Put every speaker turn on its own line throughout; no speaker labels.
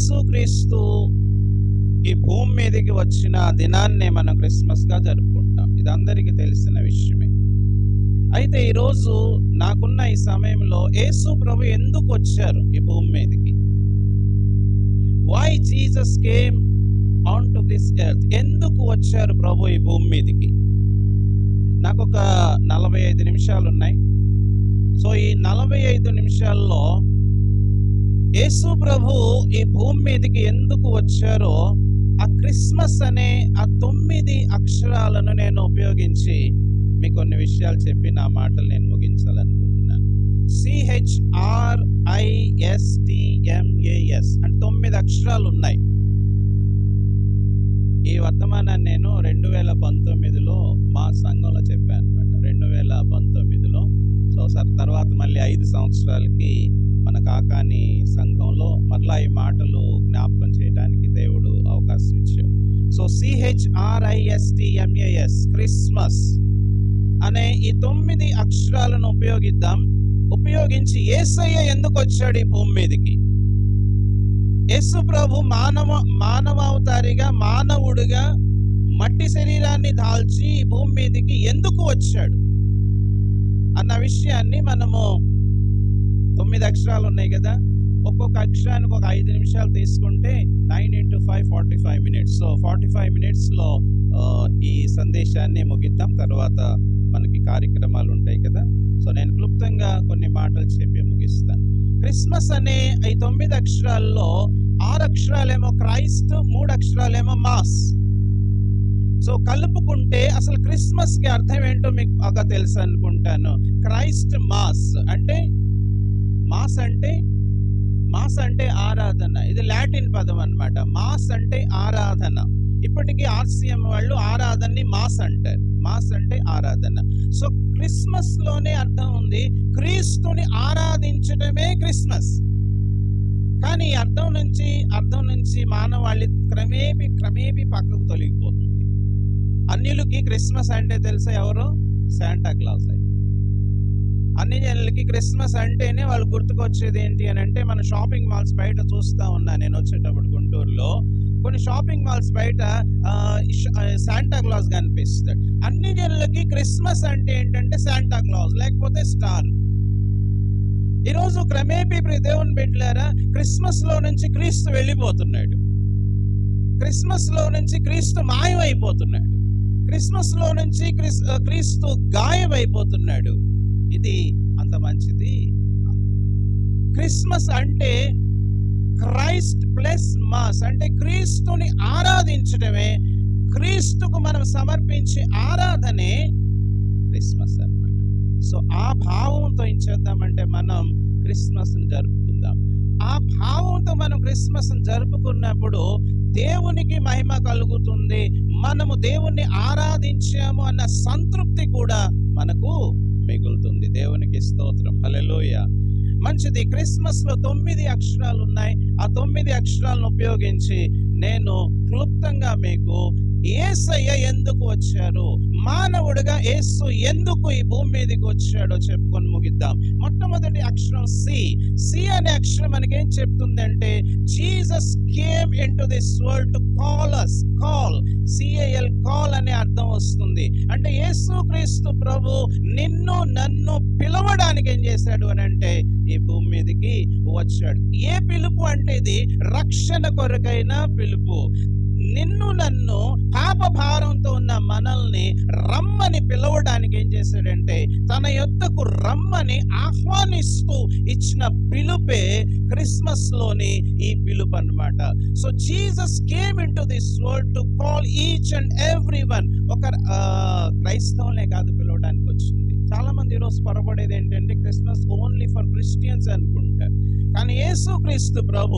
యేసుక్రీస్తు ఈ భూమి మీదకి వచ్చిన దినాన్నే మనం క్రిస్మస్గా జరుపుకుంటాం. ఇది అందరికీ తెలిసిన విషయమే. అయితే ఈరోజు నాకున్న ఈ సమయంలో యేసు ప్రభు ఎందుకు వచ్చారు ఈ భూమి మీదకి? Why Jesus came on to this earth? ఎందుకు వచ్చారు ప్రభు ఈ భూమి మీదకి? నాకు ఒక 45 నిమిషాలు ఉన్నాయి. సో ఈ 45 నిమిషాల్లో యేసు ప్రభు ఈ భూమి మీదకి ఎందుకు వచ్చారో ఆ క్రిస్మస్ అనే ఆ 9 అక్షరాలను నేను ఉపయోగించి మీకు కొన్ని విషయాలు చెప్పి నా మాటలు నేను ముగించాలనుకుంటున్నాను. CHRISTMAS అంటే 9 అక్షరాలు ఉన్నాయి. ఈ వర్తమానాన్ని నేను 2019లో మా సంఘంలో చెప్పాను అనమాట. 2019లో. సో తర్వాత మళ్ళీ 5 సంవత్సరాలకి మన కాకాని సంఘంలో మరలా ఈ మాటలు జ్ఞాపకం చేయడానికి దేవుడు అవకాశం ఇచ్చాడు. సో CHRISTMAS క్రిస్మస్ అనే ఈ 9 అక్షరాలను ఉపయోగించి యేసయ్య ఎందుకు వచ్చాడు ఈ భూమి మీదకి? యేసు ప్రభు మానవావతారిగా మానవుడిగా మట్టి శరీరాన్ని దాల్చి ఈ భూమి మీదకి ఎందుకు వచ్చాడు అన్న విషయాన్ని మనము 9 అక్షరాలు ఉన్నాయి కదా, ఒక్కొక్క అక్షరానికి ఒక 5 నిమిషాలు తీసుకుంటే 9 × 5 45 minutes. సో 45 minutesలో ఈ సందేశాన్ని ముగిద్దాం. తర్వాత మనకి కార్యక్రమాలు ఉంటాయి కదా. సో నేను క్లుప్తంగా కొన్ని మాటలు చెప్పి ముగిస్తాను. క్రిస్మస్ అనే ఈ 9 అక్షరాల్లో 6 అక్షరాలేమో క్రైస్ట్, 3 అక్షరాలేమో మాస్. సో కలుపుకుంటే అసలు క్రిస్మస్ కి అర్థం ఏంటో మీకు బాగా తెలుసు అనుకుంటాను. క్రైస్ట్ మాస్ అంటే మాస్ అంటే ఆరాధన. ఇది లాటిన్ పదం అన్నమాట. మాస్ అంటే ఆరాధన. ఇప్పటికీ RCM వాళ్ళు ఆరాధనని మాస్ అంటారు. మాస్ అంటే ఆరాధన. సో క్రిస్మస్ లోనే అర్థం ఉంది, క్రీస్తుని ఆరాధించడమే క్రిస్మస్. కానీ అర్థం నుంచి మానవాళి క్రమేపీ పక్కకు తొలగిపోతుంది. అన్యులకి క్రిస్మస్ అంటే తెలుసా ఎవరు? Santa Claus. అన్ని జనులకి క్రిస్మస్ అంటేనే వాళ్ళు గుర్తుకొచ్చేది ఏంటి అని అంటే, మన షాపింగ్ మాల్స్ బయట చూస్తా ఉన్నా నేను వచ్చేటప్పుడు గుంటూరులో. కొన్ని షాపింగ్ మాల్స్ బయట శాంటా క్లాస్ కనిపిస్తాడు. అన్ని జనులకి క్రిస్మస్ అంటే ఏంటంటే శాంటా క్లాస్ లేకపోతే స్టార్. ఈరోజు క్రమేపీ దేవుని బిడ్డలారా, క్రిస్మస్ లో నుంచి క్రీస్తు వెళ్ళిపోతున్నాడు. క్రిస్మస్ లో నుంచి క్రీస్తు మాయమైపోతున్నాడు. క్రిస్మస్ లో నుంచి క్రీస్తు గాయమైపోతున్నాడు. ఇది అంత మంచిది కాదు. క్రిస్మస్ అంటే క్రైస్ట్ ప్లస్ మాస్ అంటే క్రీస్తుని ఆరాధించడమే, క్రీస్తుకు మనం సమర్పించే ఆరాధనే క్రిస్మస్ అన్నమాట. సో ఆ భావంతో ఏం చేద్దామంటే మనం క్రిస్మస్ని జరుపుకుందాం. ఆ భావంతో మనం క్రిస్మస్ని జరుపుకున్నప్పుడు దేవునికి మహిమ కలుగుతుంది. మనము దేవుణ్ణి ఆరాధించాము అన్న సంతృప్తి కూడా మనకు మిగులుతుంది. దేవునికి స్తోత్రం. హల్లెలూయా. మంచిది. క్రిస్మస్ లో 9 అక్షరాలు ఉన్నాయి. ఆ 9 అక్షరాలను ఉపయోగించి నేను క్లుప్తంగా మీకు యేసయ్య ఎందుకు వచ్చారు, మానవుడిగా యేసు ఎందుకు ఈ భూమి మీదకి వచ్చాడో చెప్పుకొని ముగిద్దాం. మొట్టమొదటి అక్షరం సి అనే అక్షరం మనకేం చెప్తుంది అంటే, Jesus came into this world to call us. Call call అనే అర్థం వస్తుంది. అంటే యేసుక్రీస్తు ప్రభు నిన్ను నన్ను పిలవడానికి ఏం చేశాడు అని అంటే ఈ భూమి మీదకి వచ్చాడు. ఏ పిలుపు అంటే ఇది రక్షణ కొరకైన పిలుపు. నిన్ను నన్ను పాప భారంతో ఉన్న మనల్ని రమ్మని పిలవడానికి ఏం చేశాడంటే తన యొద్దకు రమ్మని ఆహ్వానిస్తూ ఇచ్చిన పిలుపే క్రిస్మస్ లోని ఈ పిలుపు అన్నమాట. So Jesus came into this world to call each and every one. ఒక క్రైస్తవులే కాదు పిలవడానికి వచ్చింది. చాలా మంది ఈరోజు పొరపడేది ఏంటంటే క్రిస్మస్ ఓన్లీ ఫర్ క్రిస్టియన్స్ అనుకుంటారు. కానీ యేసుక్రీస్తు ప్రభు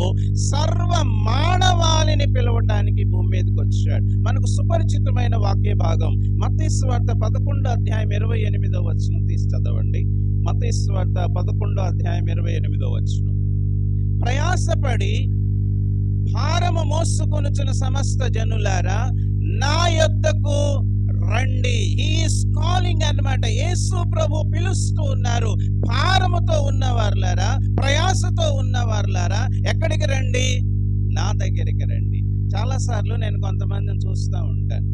సర్వ మానవాళిని పిలవటానికి భూమి మీదకి వచ్చాడు. మనకు సుపరిచితమైన వాక్య భాగం మత్తయి సువార్త 11:28 తీసి చదవండి. మత్తయి సువార్త 11:28. ప్రయాసపడి భారము మోసుకొనుచున్న సమస్త జనులారా నా యొద్దకు రండి. హీ ఈస్ కాలింగ్ అన్నమాట. యేసు ప్రభు పిలుస్తూ ఉన్నారు. భారముతో ఉన్నవారులారా, ప్రయాసతో ఉన్నవారులారా ఎక్కడికి రండి? నా దగ్గరికి రండి. చాలాసార్లు నేను కొంతమందిని చూస్తూ ఉంటాను.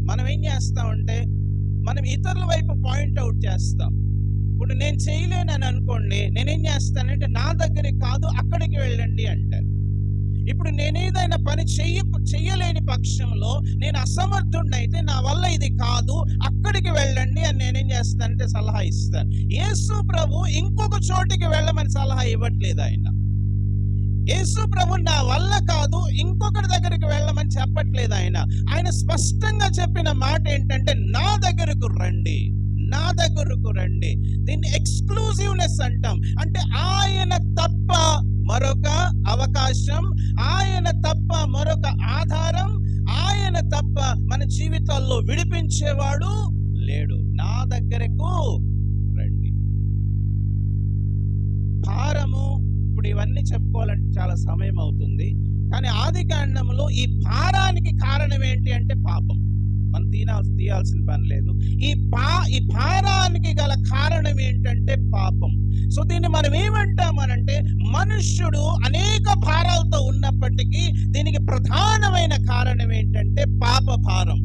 మనం ఏం చేస్తామంటే మనం ఇతరుల వైపు పాయింట్అవుట్ చేస్తాం. ఇప్పుడు నేను చేయలేనని అనుకోండి, నేనేం చేస్తానంటే నా దగ్గరికి కాదు అక్కడికి వెళ్ళండి అంటారు. ఇప్పుడు నేనేదైనా పని చెయ్యలేని పక్షంలో, నేను అసమర్థుడినైతే నా వల్ల ఇది కాదు అక్కడికి వెళ్ళండి అని నేనేం చేస్తానంటే సలహా ఇస్తాను. యేసు ప్రభు ఇంకొక చోటికి వెళ్ళమని సలహా ఇవ్వట్లేదు. యేసు ప్రభు నా వల్ల కాదు ఇంకొకరి దగ్గరికి వెళ్ళమని చెప్పట్లేదు. ఆయన స్పష్టంగా చెప్పిన మాట ఏంటంటే నా దగ్గరకు రండి, నా దగ్గరకు రండి. దీన్ని ఎక్స్క్లూజివ్నెస్ అంటాం. అంటే ఆయన తప్ప మరొక అవకాశం, ఆయన తప్ప మరొక ఆధారం, ఆయన తప్ప మన జీవితాల్లో విడిపించేవాడు లేడు. నా దగ్గరకు రండి. భారము, ఇప్పుడు ఇవన్నీ చెప్పుకోవాలంటే చాలా సమయం అవుతుంది. కానీ ఆది కాండంలో ఈ భారానికి కారణం ఏంటి అంటే పాపం. మనం తీయాల్సిన పని లేదు. ఈ భారానికి గల కారణం ఏంటంటే పాపం. సో దీన్ని మనం ఏమంటామనంటే, మనుష్యుడు అనేక భారాలతో ఉన్నప్పటికీ దీనికి ప్రధానమైన కారణం ఏంటంటే పాప భారం.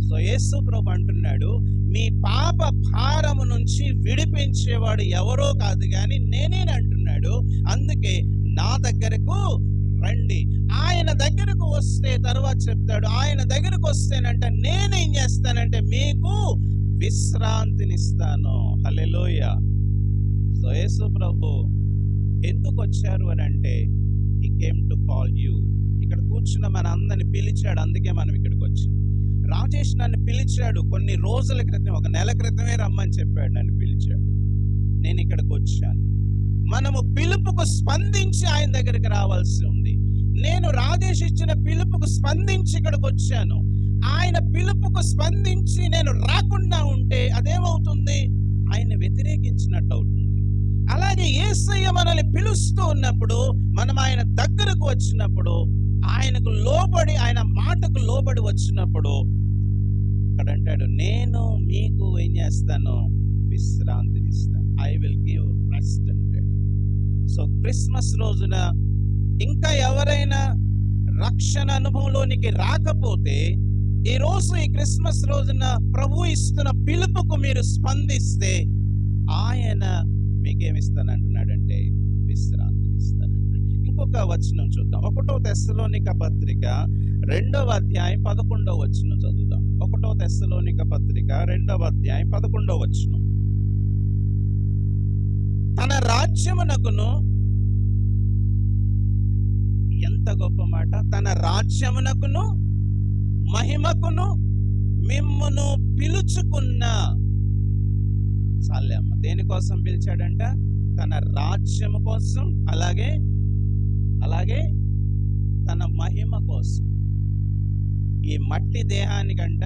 సో యేసు ప్రభు అంటున్నాడు, మీ పాప భారము నుంచి విడిపించేవాడు ఎవరో కాదు కానీ నేనేనంటున్నాడు. అందుకే నా దగ్గరకు రండి. ఆయన దగ్గరకు వస్తే, తర్వాత చెప్తాడు, ఆయన దగ్గరకు వస్తేనంట నేనేం చేస్తానంటే మీకు విశ్రాంతినిస్తాను. హల్లెలూయా. సో యేసు ప్రభు ఎందుకు వచ్చారు అని అంటే, హి కేమ్ టు కాల్ యూ. ఇక్కడ కూర్చున్న మన అందరిని పిలిచాడు, అందుకే మనం ఇక్కడికి వచ్చాం. రాజేష్ నన్ను పిలిచాడు కొన్ని రోజుల క్రితం, ఒక నెల క్రితమే రమ్మని చెప్పాడు, నన్ను పిలిచాడు, నేను ఇక్కడికి వచ్చాను. మనము పిలుపుకు స్పందించి ఆయన దగ్గరికి రావాల్సి ఉంది. నేను రాజేష్ ఇచ్చిన పిలుపుకు స్పందించి ఇక్కడికి వచ్చాను. ఆయన పిలుపుకు స్పందించి నేను రాకుండా ఉంటే అదేమవుతుంది? ఆయన వ్యతిరేకించినట్టు అవుతుంది. అలాగే యేసయ్య మనల్ని పిలుస్తూ ఉన్నప్పుడు, మనం ఆయన దగ్గరకు వచ్చినప్పుడు, ఆయనకు లోబడి, ఆయన మాటకు లోబడి వచ్చినప్పుడు అక్కడ అంటాడు, నేను మీకు ఏం చేస్తాను? విశ్రాంతినిస్తాను. ఐ విల్ గివ్ రెస్ట్ అంటాడు. సో క్రిస్మస్ రోజున ఇంకా ఎవరైనా రక్షణ అనుభవంలోనికి రాకపోతే, ఈ రోజు ఈ క్రిస్మస్ రోజున ప్రభు ఇస్తున్న పిలుపుకు మీరు స్పందిస్తే ఆయన మీకేమిస్తానంటున్నాడంటే విశ్రాంతినిస్తానంటాడు. ఇంకొక వచనం చూద్దాం. 1 తెస్సలోనిక పత్రిక 2వ అధ్యాయం 11వ వచనం చదువుదాం. 1 తెస్సలోనిక పత్రిక 2వ అధ్యాయం 11వ వచనం. తన రాజ్యమునకును, ఎంత గొప్ప మాట, తన రాజ్యమునకును మహిమకును మిమ్మును పిలుచుకున్న, చాలే అమ్మ, దేనికోసం పిలిచాడంట? తన రాజ్యము కోసం, అలాగే తన మహిమ కోసం. ఈ మట్టి దేహానికంట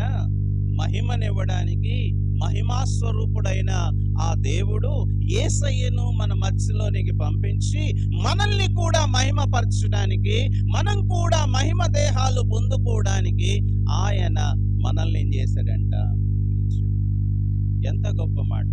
మహిమనివ్వడానికి మహిమాస్వరూపుడైన ఆ దేవుడు యేసయ్యను మన మధ్యలోనికి పంపించి మనల్ని కూడా మహిమపరచడానికి, మనం కూడా మహిమ దేహాలు పొందుకోవడానికి ఆయన మనల్ని ఏం చేశాడంట? పిలిచాడు. ఎంత గొప్ప మాట.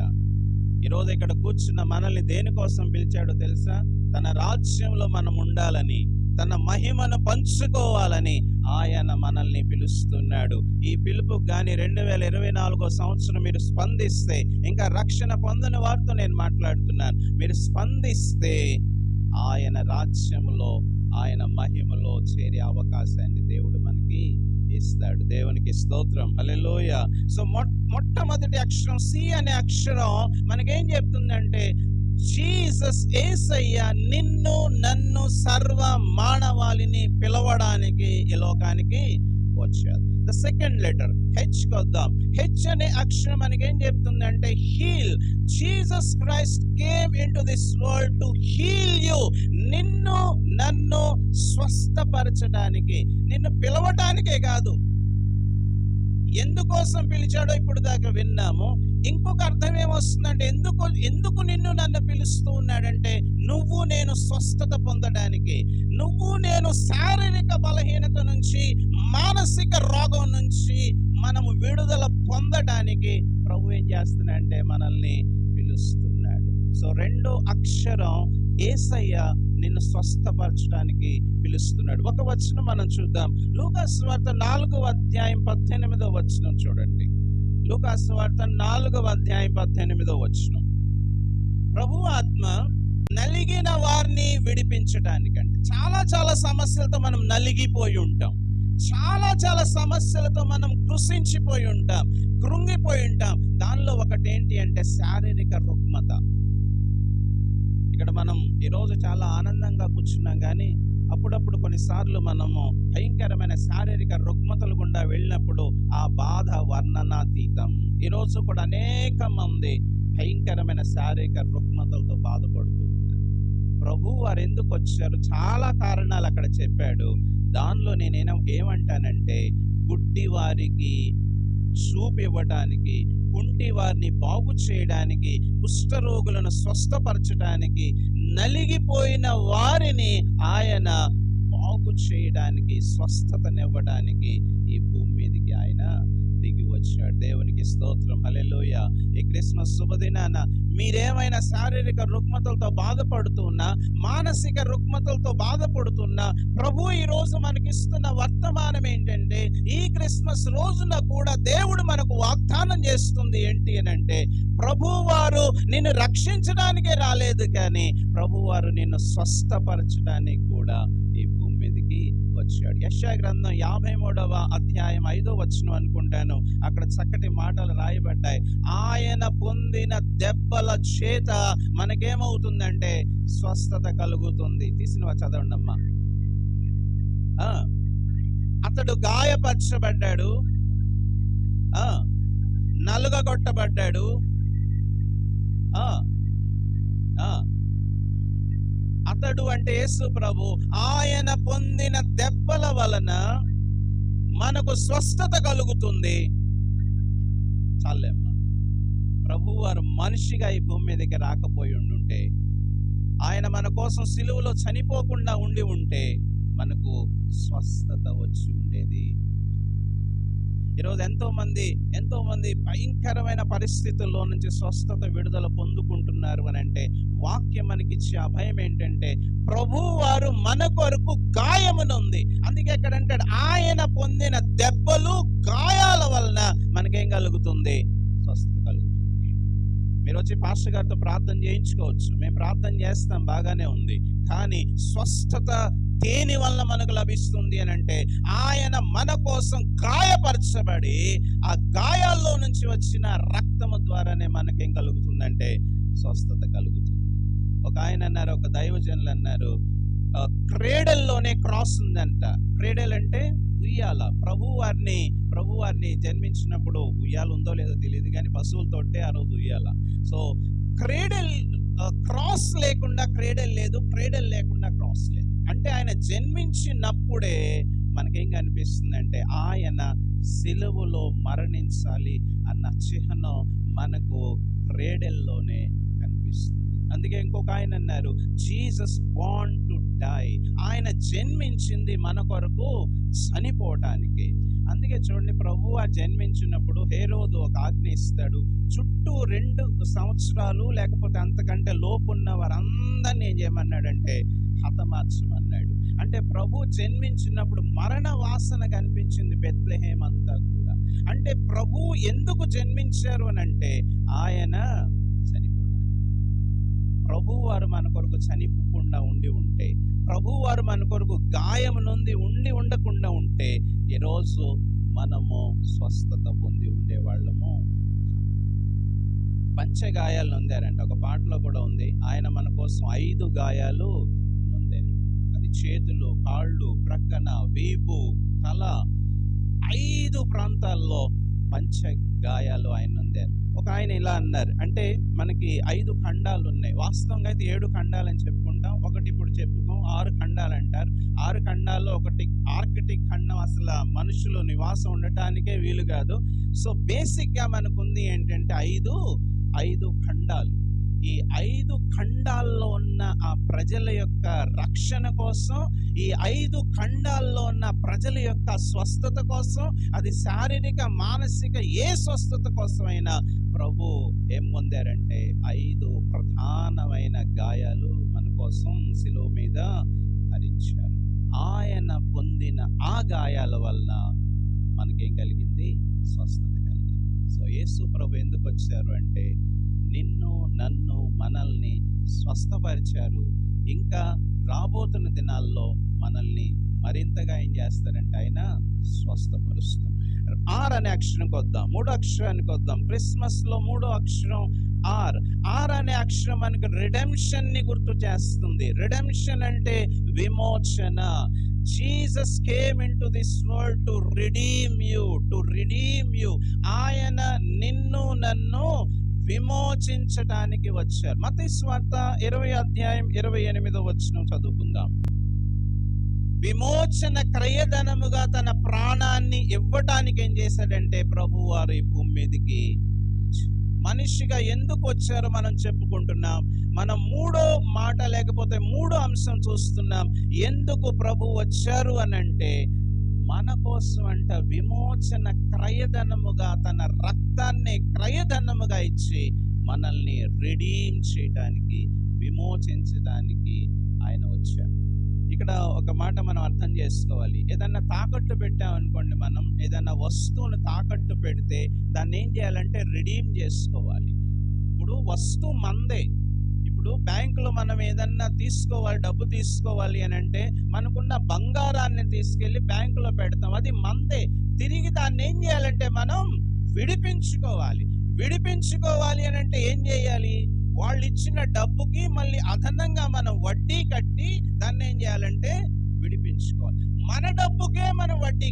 ఈరోజు ఇక్కడ కూర్చున్న మనల్ని దేనికోసం పిలిచాడో తెలుసా? తన రాజ్యంలో మనం ఉండాలని, తన మహిమను పంచుకోవాలని ఆయన మనల్ని పిలుస్తున్నాడు. ఈ పిలుపుకు గాని 2024 సంవత్సరం మీరు స్పందిస్తే, ఇంకా రక్షణ పొందని వారితో నేను మాట్లాడుతున్నాను, మీరు స్పందిస్తే ఆయన రాజ్యంలో, ఆయన మహిమలో చేరే అవకాశాన్ని దేవుడు మనకి ఇస్తాడు. దేవునికి స్తోత్రం. హల్లెలూయా. సో మొట్టమొదటి అక్షరం సి అనే అక్షరం మనకేం చెప్తుందంటే, జీసస్ యేసయ్య నిన్ను నన్ను సర్వ మానవాళిని పిలవడానికి ఈ లోకానికి వచ్చారు. ద సెకండ్ లెటర్ హెచ్ కొద్దాం. హెచ్ అనే అక్షరం మనకేం చెప్తుందంటే heal. Jesus Christ came into this world to heal you. నిన్ను నన్ను స్వస్థపరచడానికి, నిన్ను పిలవటానికే కాదు, ఎందుకోసం పిలిచాడో ఇప్పుడు దాకా విన్నాము. ఇంకొక అర్థం ఏమొస్తుందంటే, ఎందుకు నిన్ను నన్ను పిలుస్తూ ఉన్నాడంటే, నువ్వు నేను స్వస్థత పొందడానికి, నువ్వు నేను శారీరక బలహీనత నుంచి, మానసిక రోగం నుంచి మనము విడుదల పొందడానికి ప్రభు ఏం చేస్తున్నాడంటే మనల్ని పిలుస్తున్నాడు. సో రెండో అక్షరం యేసయ్య నిన్ను స్వస్థపరచడానికి పిలుస్తున్నాడు. ఒక వచనం మనం చూద్దాం. లూకాసు సువార్త 4వ అధ్యాయం 18వ వచనం చూడండి. లూకాసు సువార్త 4వ అధ్యాయం 18వ వచనం. ప్రభు ఆత్మ నలిగిన వారిని విడిపించడానికంటే, చాలా సమస్యలతో మనం నలిగిపోయి ఉంటాం, చాలా సమస్యలతో మనం కృషించిపోయి ఉంటాం, కృంగిపోయి ఉంటాం. దానిలో ఒకటి ఏంటి అంటే శారీరక రుగ్మత. ఇక్కడ మనం ఈరోజు చాలా ఆనందంగా కూర్చున్నాం, కానీ అప్పుడప్పుడు కొన్నిసార్లు మనము భయంకరమైన శారీరక రుగ్మతలు గుండా వెళ్ళినప్పుడు ఆ బాధ వర్ణనాతీతం. ఈరోజు కూడా అనేక మంది భయంకరమైన శారీరక రుగ్మతలతో బాధపడుతూ ఉన్నారు. ప్రభు వారు ఎందుకు వచ్చారు? చాలా కారణాలు అక్కడ చెప్పాడు. దానిలో నేను ఏమంటానంటే, గుడ్డి వారికి చూపు ఇవ్వడానికి, కుంటి వారిని బాగు చేయడానికి, కుష్ఠరోగులను స్వస్థపరచడానికి, నలిగిపోయిన వారిని ఆయన బాగు చేయడానికి, స్వస్థతనివ్వడానికి ఈ భూమి మీదకి ఆయన దిగి వచ్చాడు. దేవునికి స్తోత్రం, హల్లెలూయా. ఈ క్రిస్మస్ శుభదినాన మీరేమైనా శారీరక రుగ్మతలతో బాధపడుతున్నా, మానసిక రుగ్మతలతో బాధపడుతున్నా, ప్రభు ఈ రోజు మనకిస్తున్న వర్తమానం ఏంటంటే, ఈ క్రిస్మస్ రోజున కూడా దేవుడు మనకు వాగ్దానం చేస్తుంది ఏంటి అనంటే, ప్రభువారు నిన్ను రక్షించడానికే రాలేదు, కానీ ప్రభువారు నిన్ను స్వస్థపరచడానికి కూడా ఈ భూమి మీదకి వచ్చాడు. యెషయా గ్రంథం 53వ అధ్యాయం 5వ వచనం అనుకుంటాను, అక్కడ చక్కటి మాటలు రాయబడ్డాయి. ఆయన పొందిన దెబ్బల చేత మనకేమవుతుందంటే స్వస్థత కలుగుతుంది. తీసిన చదవండి అమ్మా. అతడు గాయపరచబడ్డాడు, నలుగగొట్టబడ్డాడు, అతడు అంటే యేసు ప్రభు, ఆయన పొందిన దెబ్బల వలన మనకు స్వస్థత కలుగుతుంది. చాలేమ్మ. ప్రభు వారు మనిషిగా ఈ భూమి మీదకి రాకపోయి ఉండుంటే, ఆయన మన కోసం సిలువలో చనిపోకుండా ఉండి ఉంటే మనకు స్వస్థత వచ్చి ఉండేది. ఈరోజు ఎంతో మంది భయంకరమైన పరిస్థితుల్లో నుంచి స్వస్థత, విడుదల పొందుకుంటున్నారు అని అంటే, వాక్యం మనకిచ్చే అభయం ఏంటంటే, ప్రభు వారు మన కొరకు గాయమునుంది. అందుకే ఇక్కడ అంటాడు, ఆయన పొందిన దెబ్బలు, గాయాల వలన మనకేం కలుగుతుంది? స్వస్థత కలుగుతుంది. మీరు వచ్చి పాస్టర్ గారితో ప్రార్థన చేయించుకోవచ్చు, మేము ప్రార్థన చేస్తాం, బాగానే ఉంది. కానీ స్వస్థత దేని వల్ల మనకు లభిస్తుంది అని అంటే, ఆయన మన కోసం గాయపరచబడి ఆ గాయాల్లో నుంచి వచ్చిన రక్తము ద్వారానే మనకేం కలుగుతుందంటే స్వస్థత కలుగుతుంది. ఒక ఆయన అన్నారు, ఒక దైవజనులు అన్నారు, క్రేడల్లోనే క్రాస్ ఉందంట. క్రేడల్ అంటే ఉయ్యాల. ప్రభు వారిని జన్మించినప్పుడు ఉయ్యాల ఉందో లేదో తెలియదు, కానీ పశువులతోటే ఆ రోజు ఉయ్యాల. సో క్రేడల్, క్రాస్ లేకుండా క్రేడల్ లేదు, క్రేడల్ లేకుండా క్రాస్ లేదు. అంటే ఆయన జన్మించినప్పుడే మనకేం కనిపిస్తుందంటే, ఆయన సిలువలో మరణించాలి అన్న చిహ్నం మనకు క్రేడల్లోనే కనిపిస్తుంది. అందుకే ఇంకొక ఆయన అన్నారు, జీసస్ బార్న్ టు డై. ఆయన జన్మించింది మన కొరకు చనిపోవటానికి. అందుకే చూడండి, ప్రభువు జన్మించినప్పుడు హేరోదు ఒక ఆజ్ఞ ఇస్తాడు, చుట్టూ 2 సంవత్సరాలు లేకపోతే అంతకంటే లోపున్న వారందరినీ ఏం చేయమన్నాడంటే హతమార్చమన్నాడు. అంటే ప్రభు జన్మించినప్పుడు మరణ వాసన కనిపించింది బెత్లెహేమ్ అంతా కూడా. అంటే ప్రభు ఎందుకు జన్మించారు అని అంటే, ఆయన చనిపోవడానికి. ప్రభు వారు మన కొరకు చనిపోకుండా ఉంటే, ప్రభు వారు మన కొరకు గాయం నుండి ఉండకుండా ఉంటే, ఈరోజు మనము స్వస్థత పొంది ఉండేవాళ్ళము. పంచగాయాలు నొందారంట. ఒక పాటలో కూడా ఉంది, ఆయన మన కోసం 5 గాయాలు నొందారు. అది చేతులు, కాళ్ళు, ప్రక్కన, వీపు, తల, 5 ప్రాంతాల్లో పంచగాయాలు ఆయన నొందారు. ఒక ఆయన ఇలా అన్నారు, అంటే మనకి 5 ఖండాలు ఉన్నాయి. వాస్తవంగా అయితే 7 ఖండాలు అని చెప్పుకుంటాం, ఒకటి ఇప్పుడు చెప్పుకోం, 6 ఖండాలు అంటారు. 6 ఖండాల్లో ఒకటి ఆర్కిటిక్ ఖండం, అసలు మనుషులు నివాసం ఉండటానికే వీలు కాదు. సో బేసిక్ గా మనకుంది ఏంటంటే 5 ఖండాలు. ఈ 5 ఖండాల్లో ఉన్న ఆ ప్రజల యొక్క రక్షణ కోసం, ఈ 5 ఖండాల్లో ఉన్న ప్రజల యొక్క స్వస్థత కోసం, అది శారీరక, మానసిక ఏ స్వస్థత కోసమైనా ప్రభు ఏం పొందారంటే 5 ప్రధానమైన గాయాలు మన కోసం శిలువ మీద భరించారు. ఆయన పొందిన ఆ గాయాల వలన మనకేం కలిగింది? స్వస్థత కలిగింది. సో యేసు ప్రభు ఎందుకు వచ్చారు అంటే నిన్ను, నన్ను, మనల్ని స్వస్థపరిచారు. ఇంకా రాబోతున్న దినాల్లో మనల్ని మరింతగా ఏం చేస్తారంటే ఆయన స్వస్థపరుస్తారు. ఆర్ అనే అక్షరంకి వద్దాం, మూడో అక్షరానికి వద్దాం. క్రిస్మస్ లో మూడో అక్షరం ఆర్. ఆర్ అనే అక్షరం మనకు రిడెంప్షన్ ని గుర్తు చేస్తుంది. రిడెంప్షన్ అంటే విమోచన. Jesus came into this world to redeem you. ఆయన నిన్ను, నన్ను విమోచించడానికి వచ్చారు. మత్తయి సువార్త 20:28 చదువుకుందాం. విమోచన క్రయధనముగా తన ప్రాణాన్ని ఇవ్వటానికి ఏం చేశాడంటే ప్రభు వారు ఈ భూమి మీదకి వచ్చారు. మనిషిగా ఎందుకు వచ్చారో మనం చెప్పుకుంటున్నాం. మనం మూడో మాట లేకపోతే మూడో అంశం చూస్తున్నాం. ఎందుకు ప్రభు వచ్చారు అని అంటే మన కోసం అంట విమోచన క్రయధనముగా తన రక్తాన్ని క్రయధనముగా ఇచ్చి మనల్ని రిడీమ్ చేయడానికి, విమోచించడానికి ఆయన వచ్చారు. ఇక్కడ ఒక మాట మనం అర్థం చేసుకోవాలి. ఏదన్నా తాకట్టు పెట్టామనుకోండి, మనం ఏదన్నా వస్తువును తాకట్టు పెడితే దాన్ని ఏం చేయాలంటే రిడీమ్ చేసుకోవాలి. ఇప్పుడు వస్తువు మందే. ఇప్పుడు బ్యాంకులో మనం ఏదన్నా తీసుకోవాలి, డబ్బు తీసుకోవాలి అని అంటే మనకున్న బంగారాన్ని తీసుకెళ్లి బ్యాంకులో పెడతాం, అది మందే. తిరిగి దాన్ని ఏం చేయాలంటే మనం విడిపించుకోవాలి అని అంటే ఏం చేయాలి? వాళ్ళు ఇచ్చిన డబ్బుకి మళ్ళీ అదనంగా మనం వడ్డీ కట్టి దాన్ని ఏం చేయాలంటే విడిపించుకోవాలి. మన డబ్బుకే మనం వడ్డీ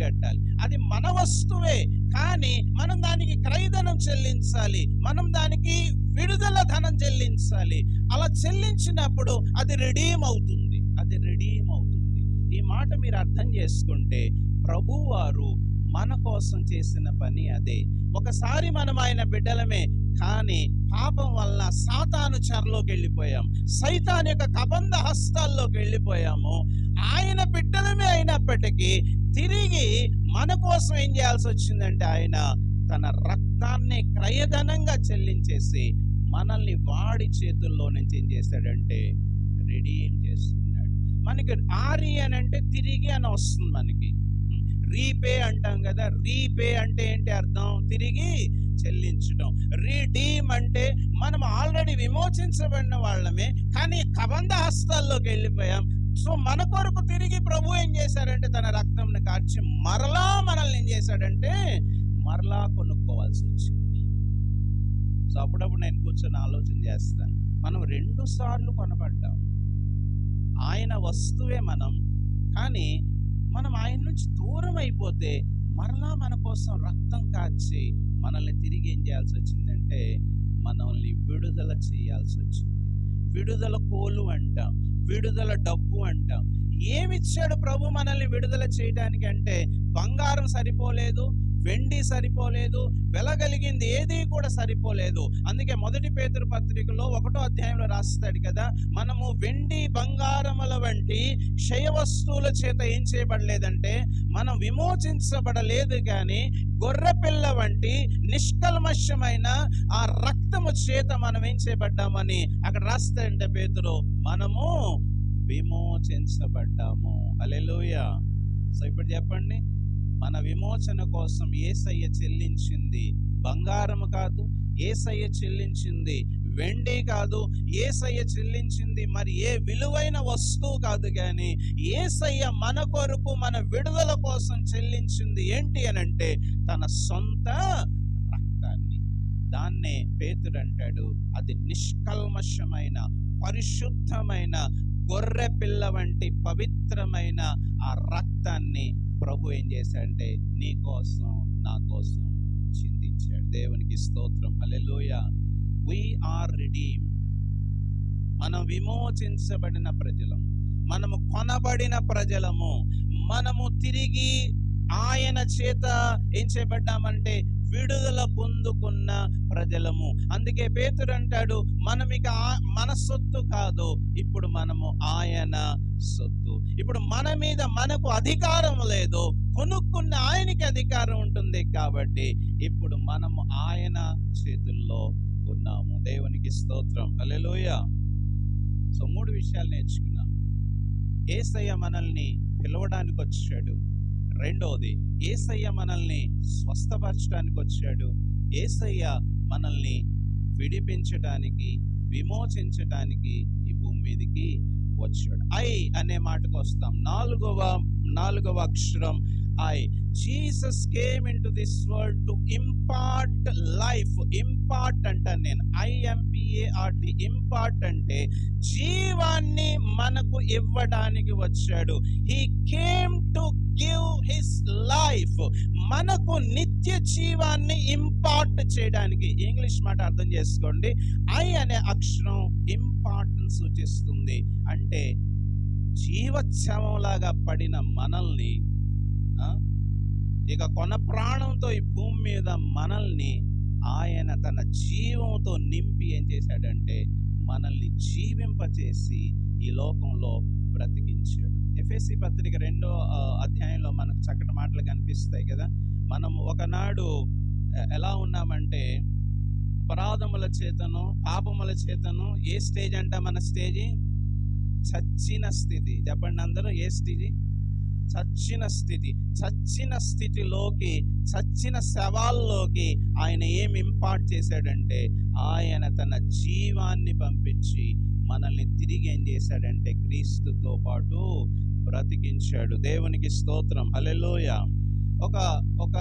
కట్టాలి. అది మన వస్తువే, కానీ మనం దానికి క్రయధనం చెల్లించాలి, మనం దానికి విడుదల ధనం చెల్లించాలి. అలా చెల్లించినప్పుడు అది రిడీమ్ అవుతుంది. ఈ మాట మీరు అర్థం చేసుకుంటే ప్రభువారు మన కోసం చేసిన పని అదే. ఒకసారి మనం ఆయన బిడ్డలమే, కానీ పాపం వల్ల సాతాను చెరలోకి వెళ్ళిపోయాం, సైతాన్ యొక్క కబంధ హస్తాల్లోకి వెళ్ళిపోయాము. ఆయన బిడ్డలమే అయినప్పటికీ తిరిగి మన కోసం ఏం చేయాల్సి వచ్చిందంటే ఆయన తన రక్తాన్ని క్రయధనంగా చెల్లించేసి మనల్ని వాడి చేతుల్లో నుంచి ఏం చేశాడంటే రిడీమ్ చేస్తున్నాడు. మనకి ఆరి అని అంటే తిరిగి అని వస్తుంది. మనకి రీపే అంటాం కదా. రీపే అంటే ఏంటి అర్థం? తిరిగి చెల్లించడం. రీడీమ్ అంటే మనం ఆల్రెడీ విమోచించబడిన వాళ్ళమే, కానీ కబంధ హస్తాల్లోకి వెళ్ళిపోయాం. సో మన కొరకు తిరిగి ప్రభు ఏం చేశాడంటే తన రక్తంని కార్చి మరలా మనల్ని ఏం చేశాడంటే మరలా కొనుక్కోవాల్సి వచ్చింది. సో అప్పుడప్పుడు నేను కూర్చొని ఆలోచన చేస్తాను, మనం 2 సార్లు కొనబడ్డాం. ఆయన వస్తువే మనం, కానీ మనం ఆయన నుంచి దూరం అయిపోతే మరలా మన కోసం రక్తం కాచి మనల్ని తిరిగి ఏం చేయాల్సి వచ్చిందంటే మనల్ని విడుదల చేయాల్సి వచ్చింది. విడుదల కోలు అంటాం, విడుదల డబ్బు అంటాం. ఏమిచ్చాడు ప్రభు మనల్ని విడుదల చేయడానికి అంటే బంగారం సరిపోలేదు, వెండి సరిపోలేదు, వెలగలిగింది ఏది కూడా సరిపోలేదు. అందుకే 1 పేతురు పత్రికలో 1వ అధ్యాయంలో రాస్తాడు కదా, మనము వెండి బంగారముల వంటి క్షయ వస్తువుల చేత ఏం చేయబడలేదంటే మనం విమోచించబడలేదు, కానీ గొర్రెపిల్ల వంటి నిష్కల్మషమైన ఆ రక్తము చేత మనం ఏం చేయబడ్డామని అక్కడ రాస్తాడంటే పేతురు, మనము విమోచించబడ్డాము. హల్లెలూయా. సో ఇప్పుడు చెప్పండి, మన విమోచన కోసం యేసయ్య చెల్లించింది బంగారము కాదు, యేసయ్య చెల్లించింది వెండి కాదు, యేసయ్య చెల్లించింది మరి ఏ విలువైన వస్తువు కాదు, కానీ యేసయ్య మన కొరకు మన విడుదల కోసం చెల్లించింది ఏంటి అనంటే తన సొంత రక్తాన్ని. దాన్నే పేతురు అంటాడు, అది నిష్కల్మషమైన పరిశుద్ధమైన గొర్రె పిల్ల వంటి పవిత్రమైన ఆ రక్తాన్ని ప్రభు ఏం చేశాడంటే నీ కోసం నా కోసం చిందించాడు. దేవునికి స్తోత్రం. హల్లెలూయా. We are redeemed. మనం విమోచించబడిన ప్రజలము, మనము కొనబడిన ప్రజలము, మనము తిరిగి ఆయన చేత ఏం చేయబడ్డామంటే విడుదల పొందుకున్న ప్రజలము. అందుకే పేతురు అంటాడు, మనం ఇక మన సొత్తు కాదు, ఇప్పుడు మనము ఆయన సొత్తు. ఇప్పుడు మన మీద మనకు అధికారం లేదు, కొనుక్కున్న ఆయనకి అధికారం ఉంటుంది. కాబట్టి ఇప్పుడు మనము ఆయన చేతుల్లో ఉన్నాము. దేవుని స్తోత్రం. హల్లెలూయా. సో 3 విషయాలు నేర్చుకున్నాం. యేసయ్య మనల్ని పిలవడానికి వచ్చాడు. రెండోది, యేసయ్య మనల్ని స్వస్థపరచడానికి వచ్చాడు. యేసయ్య మనల్ని విడిపించడానికి, విమోచించడానికి ఈ భూమి మీదకి వచ్చాడు. ఐ అనే మాటకు వస్తాం. నాలుగవ అక్షరం I. Jesus came in to this world to impart life. Impart అంటాను నేను, IMPART. ఇంపార్ట్ అంటే జీవాన్ని మనకు ఇవ్వడానికి వచ్చాడు. He came to give his life. మనకు నిత్య జీవాన్ని ఇంపార్ట్ చేయడానికి. ఇంగ్లీష్ మాట అర్థం చేసుకోండి. ఐ అనే అక్షరం ఇంపార్ట్ సూచిస్తుంది. అంటే జీవోత్సవంలాగా పడిన మనల్ని, ఇక కొన ప్రాణంతో ఈ భూమి మీద మనల్ని ఆయన తన జీవంతో నింపి ఏం చేశాడంటే మనల్ని జీవింపచేసి ఈ లోకంలో బ్రతికించాడు. ఎఫెసీ పత్రిక 2వ అధ్యాయంలో మనకు చక్కటి మాటలు కనిపిస్తాయి కదా. మనం ఒకనాడు ఎలా ఉన్నామంటే అపరాధముల చేతను, పాపముల చేతను, ఏ స్టేజ్ అంట మన స్టేజి? చచ్చిన స్థితి. చెప్పండి అందరూ, ఏ స్థితి? చచ్చిన స్థితి. చచ్చిన స్థితిలోకి, చచ్చిన శవాల్లోకి ఆయన ఏం ఇంపార్ట్ చేశాడంటే ఆయన తన జీవాన్ని పంపించి మనల్ని తిరిగి ఏం చేశాడంటే క్రీస్తుతో పాటు బ్రతికించాడు. దేవునికి స్తోత్రం. హల్లెలూయా. ఒక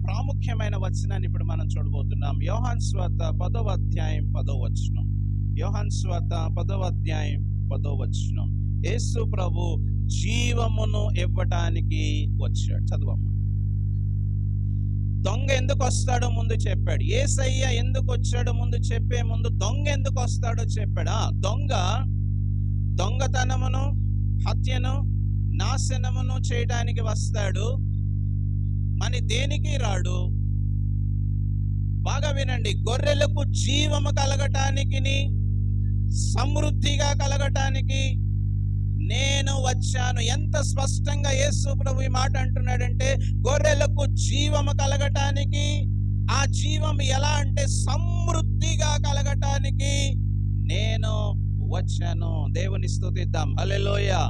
ప్రాముఖ్యమైన వచనాన్ని ఇప్పుడు మనం చూడబోతున్నాం. యోహాను సువార్త 10వ అధ్యాయం 10వ వచనం. యోహాను సువార్త 10వ అధ్యాయం 10వ వచనం. యేసు ప్రభు జీవమును ఇవ్వటానికి వచ్చాడు. చదువమ్మ. దొంగ ఎందుకు వస్తాడో ముందు చెప్పాడు. యేసయ్య ఎందుకు వచ్చాడో ముందు చెప్పే ముందు దొంగ ఎందుకు వస్తాడో చెప్పాడు. దొంగతనమును, హత్యను, నాశనమును చేయడానికి వస్తాడు, మరి దేనికి రాడు? బాగా వినండి. గొర్రెలకు జీవము కలగటానికి, సమృద్ధిగా కలగటానికి నేను వచ్చాను. ఎంత స్పష్టంగా యేసు ప్రభు ఈ మాట అంటున్నాడంటే గొర్రెలకు జీవము కలగటానికి, ఆ జీవం ఎలా అంటే సమృద్ధిగా కలగటానికి నేను వచ్చాను. దేవుని స్తుతిద్దాం. హల్లెలూయా.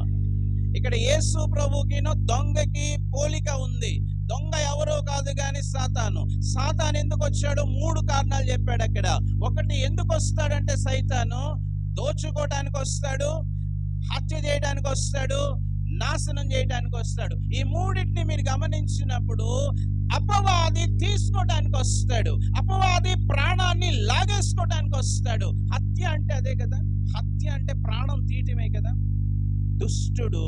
ఇక్కడ యేసు ప్రభుకినో దొంగకి పోలిక ఉంది. దొంగ ఎవరో కాదు కానీ సాతాను. సాతాను ఎందుకు వచ్చాడు? 3 కారణాలు చెప్పాడు అక్కడ. ఒకటి, ఎందుకు వస్తాడంటే సైతాను దోచుకోవడానికి వస్తాడు, హత్య చేయడానికి వస్తాడు, నాశనం చేయడానికి వస్తాడు. ఈ మూడింటిని మీరు గమనించినప్పుడు అపవాది తీసుకోవడానికి వస్తాడు, అపవాది ప్రాణాన్ని లాగేసుకోవడానికి వస్తాడు. హత్య అంటే అదే కదా. హత్య అంటే ప్రాణం తీయటమే కదా. దుష్టుడు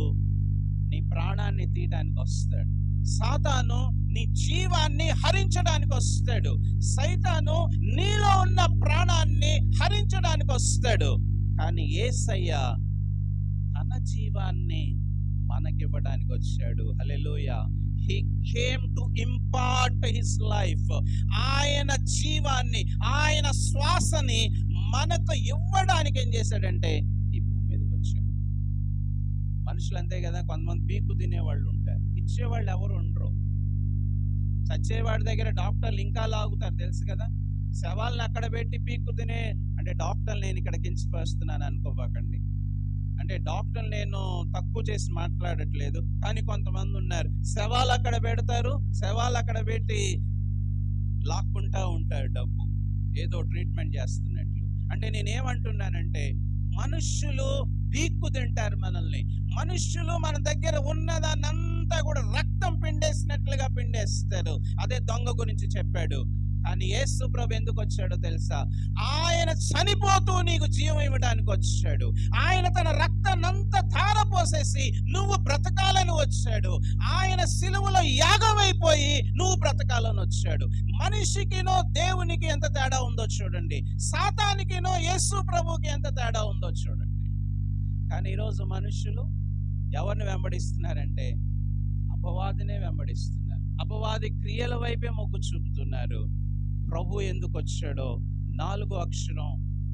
నీ ప్రాణాన్ని తీయడానికి వస్తాడు. సాతాను నీ జీవాన్ని హరించడానికి వస్తాడు. సైతాను నీలో ఉన్న ప్రాణాన్ని హరించడానికి వస్తాడు. కానీ యేసయ్య తన జీవాన్ని మనకివ్వడానికి వచ్చాడు. హల్లెలూయా. He came to impart his life. ఆయన జీవాన్ని, ఆయన శ్వాసని మనకు ఇవ్వడానికి ఏం చేశాడంటే ఈ భూమి మీదకి వచ్చాడు. మనుషులు అంతే కదా, కొంతమంది పీకు తినేవాళ్ళు ఉంటారు, ఇచ్చేవాళ్ళు ఎవరు ఉండరు. చచ్చేవాడి దగ్గర డాక్టర్లు ఇంకా లాగుతారు, తెలుసు కదా. శవాలను అక్కడ పెట్టి పీక్కు తినే, అంటే డాక్టర్లు నేను ఇక్కడ కించిపరుస్తున్నాను అనుకోబాకండి. అంటే డాక్టర్లు నేను తక్కువ చేసి మాట్లాడట్లేదు, కానీ కొంతమంది ఉన్నారు శవాలు అక్కడ పెడతారు, శవాలు అక్కడ పెట్టి లాక్కుంటా ఉంటారు డబ్బు, ఏదో ట్రీట్మెంట్ చేస్తున్నట్లు. అంటే నేనేమంటున్నానంటే మనుష్యులు పీక్కు తింటారు మనల్ని. మనుష్యులు మన దగ్గర ఉన్నదాన్నంతా కూడా రక్తం పిండేసినట్లుగా పిండేస్తారు. అదే దొంగ గురించి చెప్పాడు. కానీ యేసు ప్రభు ఎందుకు వచ్చాడో తెలుసా? ఆయన చనిపోతూ నీకు జీవం ఇవ్వడానికి వచ్చాడు. ఆయన తన రక్తాన్నంతా ధారపోసేసి నువ్వు బ్రతకాలని వచ్చాడు. ఆయన సిలువలో యాగమైపోయి నువ్వు బ్రతకాలని వచ్చాడు. మనిషికినో దేవునికి ఎంత తేడా ఉందో చూడండి. సాతానికినో యేసు ప్రభుకి ఎంత తేడా ఉందో చూడండి. కానీ ఈరోజు మనుషులు ఎవరిని వెంబడిస్తున్నారంటే అపవాదినే వెంబడిస్తున్నారు. అపవాది క్రియల వైపే మొగ్గు చూపుతున్నారు. ప్రభు ఎందుకు వచ్చాడో 4వ అక్షరం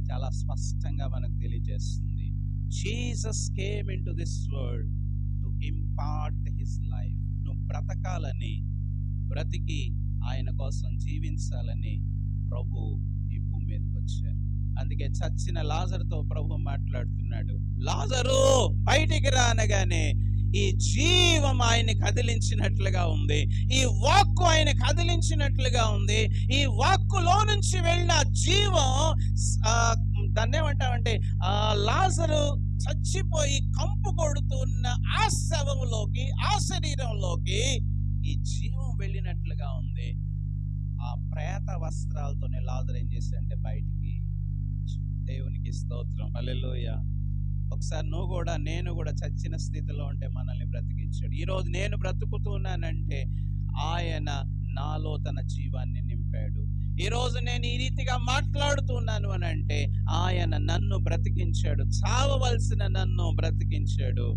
చాలా స్పష్టంగా మనకు తెలియజేస్తుంది. Jesus came in to this world to impart his life. నువ్వు బ్రతకాలని, బ్రతికి ఆయన కోసం జీవించాలని ప్రభు ఈ భూమి మీదకి వచ్చారు. అందుకే చచ్చిన లాజరుతో ప్రభు మాట్లాడుతున్నాడు, లాజరు బయటికి రా అనగానే ఈ జీవం ఆయన్ని కదిలించినట్లుగా ఉంది, ఈ వాక్కు ఆయన కదిలించినట్లుగా ఉంది. ఈ వాక్కులో నుంచి వెళ్ళిన జీవం దాన్ని ఏమంటామంటే లాజరు చచ్చిపోయి కంపు కొడుతున్న ఆ శవంలోకి, ఆ శరీరంలోకి ఈ జీవం వెళ్ళినట్లుగా ఉంది. ఆ ప్రేత వస్త్రాలతోనే లాజరు ఏం చేశాడంటే బయటికి. దేవునికి స్తోత్రం, హల్లెలూయా. ఒకసారి నువ్వు కూడా, నేను కూడా చచ్చిన స్థితిలో ఉంటే మనల్ని బ్రతికించాడు. ఈరోజు నేను బ్రతుకుతున్నానంటే ఆయన నాలో తన జీవాన్ని నింపాడు. ఈరోజు నేను ఈ రీతిగా మాట్లాడుతున్నాను అని అంటే ఆయన నన్ను బ్రతికించాడు, చావవలసిన నన్ను బ్రతికించాడు.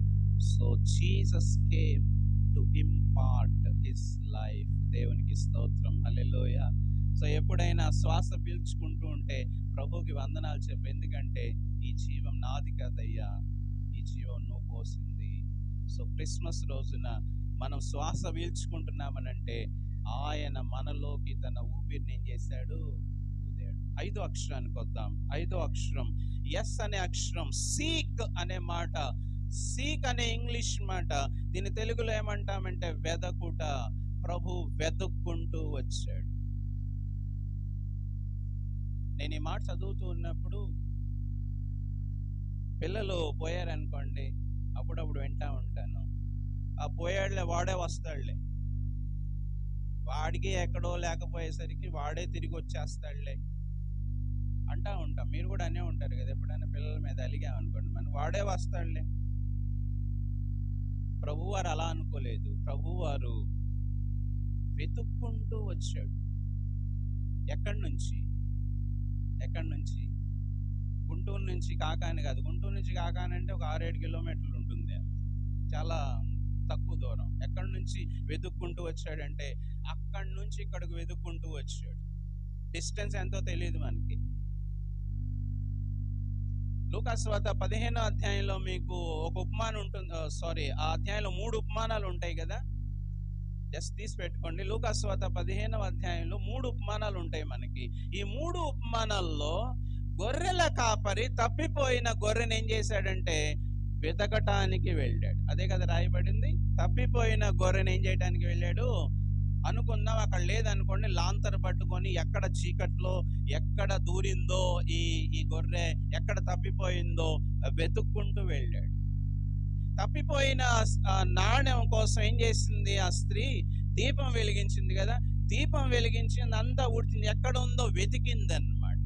So Jesus came to impart his life. దేవునికి స్తోత్రం, హల్లెలూయా. సో ఎప్పుడైనా శ్వాస పీల్చుకుంటూ ఉంటే ప్రభువుకి వందనాలు చెప్పు, ఎందుకంటే ఈ జీవం నాది కదయ్యా, ఈ జీవం నువ్వు పోసింది. సో క్రిస్మస్ రోజున మనం శ్వాస పీల్చుకుంటున్నామనంటే ఆయన మనలోకి తన ఊపిరిని ఏం చేశాడు, ఊదాడు. 5వ అక్షరానికి వద్దాం. 5వ అక్షరం ఎస్ అనే అక్షరం, సీక్ అనే మాట. సీక్ అనే ఇంగ్లీష్ మాట, దీని తెలుగులో ఏమంటామంటే వెదకుట. ప్రభు వెతుక్కుంటూ వచ్చాడు. నేను ఈ మాట చదువుతూ ఉన్నప్పుడు పిల్లలు పోయారనుకోండి, అప్పుడప్పుడు వింటా ఉంటాను, ఆ పోయాడులే వాడే వస్తాడులే, వాడికి ఎక్కడో లేకపోయేసరికి వాడే తిరిగి వచ్చేస్తాడులే అంటా ఉంటాం. మీరు కూడా అనే ఉంటారు కదా, ఎప్పుడైనా పిల్లల మీద అలిగామనుకోండి, మనం వాడే వస్తాడులే. ప్రభువారు అలా అనుకోలేదు. ప్రభువారు వెతుక్కుంటూ వచ్చాడు. ఎక్కడి నుంచి? గుంటూరు నుంచి కాకాని కాదు. గుంటూరు నుంచి కాకాని అంటే ఒక 6-7 కిలోమీటర్లు ఉంటుంది, చాలా తక్కువ దూరం. ఎక్కడి నుంచి వెతుక్కుంటూ వచ్చాడంటే అక్కడి నుంచి ఇక్కడికి వెతుక్కుంటూ వచ్చాడు. డిస్టెన్స్ ఎంతో తెలియదు మనకి. లూకాసు సువార్త 15వ అధ్యాయంలో మీకు ఒక ఉపమానం ఉంటుంది. ఆ అధ్యాయంలో 3 ఉపమానాలు ఉంటాయి కదా, జస్ట్ తీసి పెట్టుకోండి. లూకాసు సువార్త 15వ అధ్యాయంలో 3 ఉపమానాలు ఉంటాయి మనకి. ఈ 3 ఉపమానాల్లో గొర్రెల కాపరి తప్పిపోయిన గొర్రెని ఏం చేశాడంటే వెతకటానికి వెళ్ళాడు. అదే కదా రాయబడింది. తప్పిపోయిన గొర్రెని ఏం చేయడానికి వెళ్ళాడు అనుకుందాం. అక్కడ లేదనుకోండి, లాంతర్ పట్టుకొని ఎక్కడ చీకట్లో ఎక్కడ దూరిందో ఈ గొర్రె, ఎక్కడ తప్పిపోయిందో వెతుక్కుంటూ వెళ్ళాడు. తప్పిపోయిన నాణ్యం కోసం ఏం చేసింది ఆ స్త్రీ? దీపం వెలిగించింది కదా, దీపం వెలిగించింది, అంతా ఉడిచింది, ఎక్కడ ఉందో వెతికింది అన్నమాట.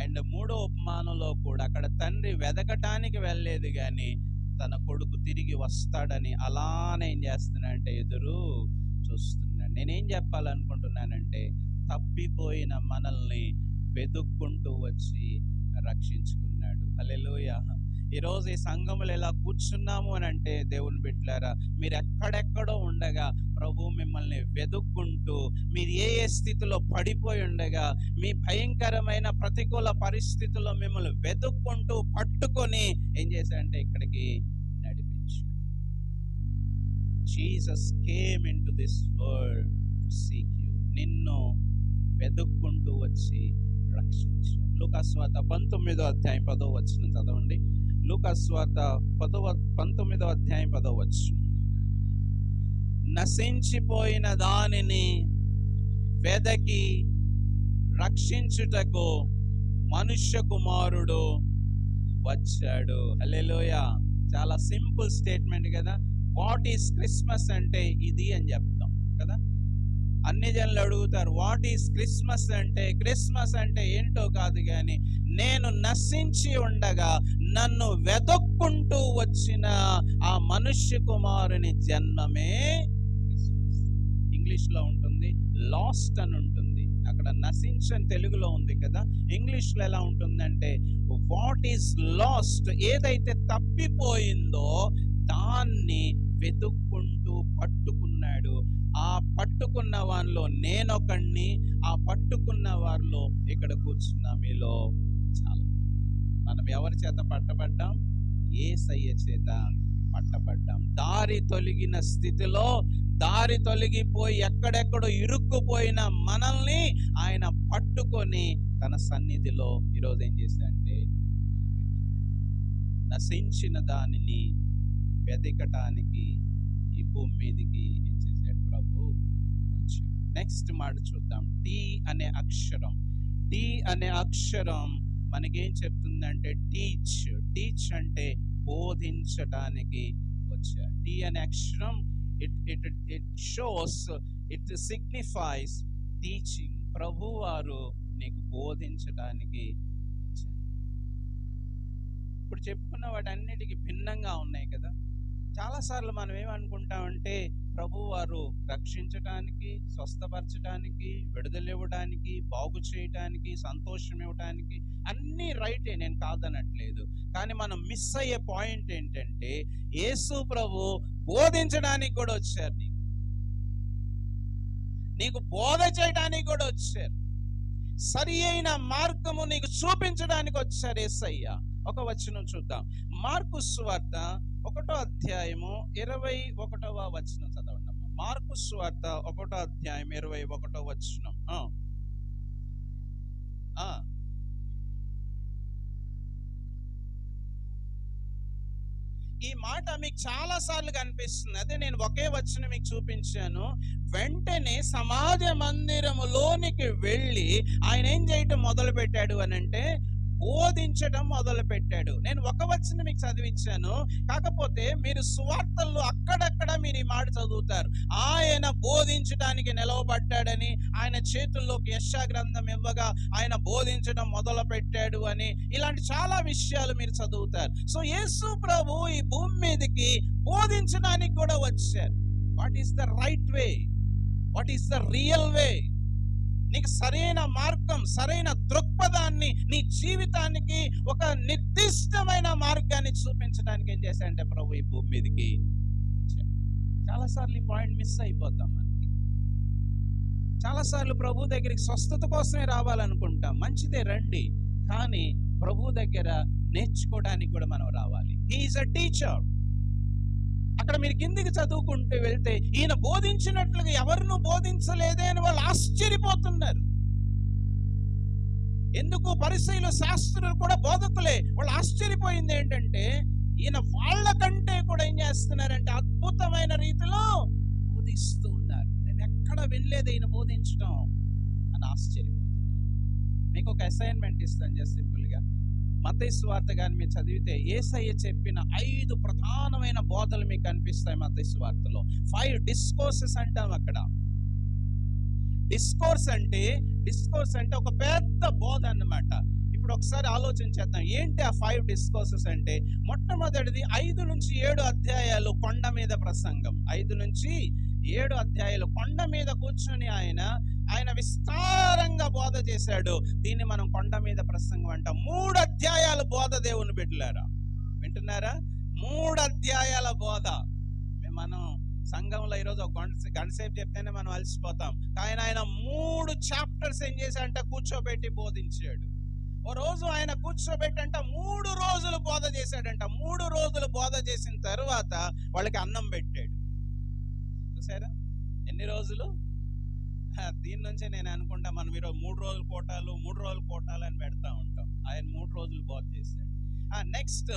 అండ్ 3వ ఉపమానంలో కూడా అక్కడ తండ్రి వెతకటానికి వెళ్ళలేదు కానీ తన కొడుకు తిరిగి వస్తాడని అలానే ఏం చేస్తున్నాడంటే ఎదురు చూస్తున్నాడు. నేనేం చెప్పాలనుకుంటున్నానంటే తప్పిపోయిన మనల్ని వెతుక్కుంటూ వచ్చి రక్షించుకున్నాడు. హల్లెలూయా. ఈరోజు ఈ సంఘములు ఎలా కూర్చున్నాము అని అంటే దేవుని బిడ్డలారా, మీరు ఎక్కడెక్కడో ఉండగా ప్రభు మిమ్మల్ని వెతుక్కుంటూ, మీరు ఏ స్థితిలో పడిపోయి ఉండగా, మీ భయంకరమైన ప్రతికూల పరిస్థితుల్లో మిమ్మల్ని వెతుక్కుంటూ పట్టుకొని ఏం చేశాడంటే ఇక్కడికి నడిపించాడు. Jesus came into this world to seek you. నిన్ను వెతుక్కుంటూ వచ్చి రక్షించాడు. లూకాసు సువార్త 19వ అధ్యాయం 10వ వచనం చదవండి. లూకాసు సువార్త 19వ అధ్యాయం 10వ వచనం. నశించిపోయిన దానిని వెదకి రక్షించుటకు మనుష్య కుమారుడు వచ్చాడు. హల్లెలూయా. చాలా సింపుల్ స్టేట్మెంట్ కదా. వాట్ ఈస్ క్రిస్మస్ అంటే ఇది అని చెప్తాం కదా. అన్ని జనులు అడుగుతారు, వాట్ ఈస్ క్రిస్మస్ అంటే? క్రిస్మస్ అంటే ఏంటో కాదు కానీ, నేను నశించి ఉండగా నన్ను వెతుక్కుంటూ వచ్చిన ఆ మనుష్య కుమారుని జన్మమే క్రిస్మస్. ఇంగ్లీష్లో ఉంటుంది లాస్ట్ అని ఉంటుంది, అక్కడ నశించని తెలుగులో ఉంది కదా. ఇంగ్లీష్లో ఎలా ఉంటుందంటే వాట్ ఈస్ లాస్ట్, ఏదైతే తప్పిపోయిందో దాన్ని వెతుక్కుంటూ పట్టుకున్నాడు. ఆ పట్టుకున్న వారిలో నేనొకడిని, ఆ పట్టుకున్న వారిలో ఇక్కడ కూర్చున్న మీలో చాలా. మనం ఎవరి చేత పట్టబడ్డాం? యేసయ్య చేత పట్టబడ్డాం. దారి తొలగిన స్థితిలో, దారి తొలగిపోయి ఎక్కడెక్కడో ఇరుక్కుపోయిన మనల్ని ఆయన ఎత్తుకొని తన సన్నిధిలో ఈరోజు ఏం చేశాడంటే నశించిన దానిని వెతకటానికి ఈ భూమి మీదకి ఏం చేశాడు ప్రభు వచ్చాడు. నెక్స్ట్ మాట చూద్దాం. టీ అనే అక్షరం మనకేం చెప్తుందంటే టీచ్ అంటే బోధించటానికి వచ్చాడు. టీ అనే అక్షరం it shows, it signifies teaching. ప్రభు వారు నీకు బోధించడానికి వచ్చారు. ఇప్పుడు చెప్పుకున్న వాటన్నిటికీ భిన్నంగా ఉన్నాయి కదా. చాలాసార్లు మనం ఏమనుకుంటామంటే ప్రభు వారు రక్షించటానికి, స్వస్థపరచడానికి, విడుదల ఇవ్వడానికి, బాగు చేయటానికి, సంతోషం ఇవ్వటానికి అన్నీ రైటే, నేను కాదనట్లేదు. కానీ మనం మిస్ అయ్యే పాయింట్ ఏంటంటే యేసు ప్రభు బోధించడానికి కూడా వచ్చారు. నీకు బోధ చేయడానికి కూడా వచ్చారు. సరి అయిన మార్గము నీకు చూపించడానికి వచ్చారు యేసయ్య. ఒక వచనం చూద్దాం. మార్కు సువార్త 1వ అధ్యాయము 21వ వచనం చదవండి. మార్కు సువార్త 1వ అధ్యాయం 21వ వచనం. ఈ మాట మీకు చాలా సార్లు కనిపిస్తుంది. అదే నేను ఒకే వచనం మీకు చూపించాను. వెంటనే సమాజ మందిరములోనికి వెళ్ళి ఆయన ఏం చేయటం మొదలు పెట్టాడు అని అంటే బోధించడం మొదలు పెట్టాడు. నేను ఒక వచనం మీకు చదివించాను. కాకపోతే మీరు సువార్తల్లో అక్కడక్కడ మీరు ఈ మాట చదువుతారు. ఆయన బోధించడానికి నిలవబడ్డాడని, ఆయన చేతుల్లోకి యెషయా గ్రంథం ఇవ్వగా ఆయన బోధించడం మొదలు పెట్టాడు అని, ఇలాంటి చాలా విషయాలు మీరు చదువుతారు. సో యేసు ప్రభు ఈ భూమి మీదకి బోధించడానికి కూడా వచ్చారు. What is the right way? What is the real వే? నీకు సరైన మార్గం, సరైన దృక్పథాన్ని, నీ జీవితానికి ఒక నిర్దిష్టమైన మార్గాన్ని చూపించడానికి ఏం చేశాడంటే ప్రభు ఈ భూమి మీదకి వచ్చాడు. చాలాసార్లు ఈ పాయింట్ మిస్ అయిపోతాం. మనకి చాలాసార్లు ప్రభు దగ్గరికి స్వస్థత కోసమే రావాలనుకుంటాం. మంచిదే, రండి. కానీ ప్రభు దగ్గర నేర్చుకోవడానికి కూడా మనం రావాలి. He is a teacher. అక్కడ మీరు కిందికి చదువుకుంటూ వెళ్తే ఈయన బోధించినట్లుగా ఎవరినూ బోధించలేదే అని వాళ్ళు ఆశ్చర్యపోతున్నారు. ఎందుకు? పరిసయ్యులు, శాస్త్రులు కూడా బోధకులే. వాళ్ళు ఆశ్చర్యపోయింది ఏంటంటే ఈయన వాళ్ళకంటే కూడా ఏం చేస్తున్నారంటే అద్భుతమైన రీతిలో బోధిస్తూ ఉన్నారు. మేము ఎక్కడ వెళ్ళలేదు ఈయన బోధించడం అని ఆశ్చర్యపోతున్నారు. మీకు ఒక అసైన్మెంట్ ఇస్తాను, జస్ట్ సింపుల్గా. మత్తయి సువార్త కానీ మీరు చదివితే యేసయ్య చెప్పిన 5 ప్రధానమైన బోధలు మీకు కనిపిస్తాయి మత్తయి సువార్తలో. 5 డిస్కోర్సెస్ అంటాం అక్కడ. డిస్కోర్స్ అంటే ఒక పెద్ద బోధ అన్నమాట. ఇప్పుడు ఒకసారి ఆలోచించేద్దాం, ఏంటి ఆ 5 డిస్కోర్సెస్ అంటే? మొట్టమొదటిది 5 నుంచి 7 అధ్యాయాలు కొండ మీద ప్రసంగం. 5 నుంచి 7 అధ్యాయాలు కొండ మీద కూర్చొని ఆయన విస్తారంగా బోధ చేశాడు. దీన్ని మనం కొండ మీద ప్రసంగం అంటాం. 3 అధ్యాయాల బోధ దేవుని బిడ్డలారా, వింటున్నారా? 3 అధ్యాయాల బోధ. మనం సంఘంలో ఈరోజు ఒక గంట సేపు చెప్తేనే మనం అలసిపోతాం. కానీ ఆయన 3 చాప్టర్స్ ఏం చేశాడంటే కూర్చోబెట్టి బోధించాడు. ఓ రోజు ఆయన కూర్చోబెట్టంట 3 రోజులు బోధ చేశాడంట. 3 రోజులు బోధ చేసిన తర్వాత వాళ్ళకి అన్నం పెట్టాడు. చూసారా ఎన్ని రోజులు? దీని నుంచే నేను అనుకుంటా, మనం ఈరోజు 3 రోజుల కోటాలు అని పెడతా ఉంటాం. ఆయన 3 రోజులు బోధ చేశాడు. నెక్స్ట్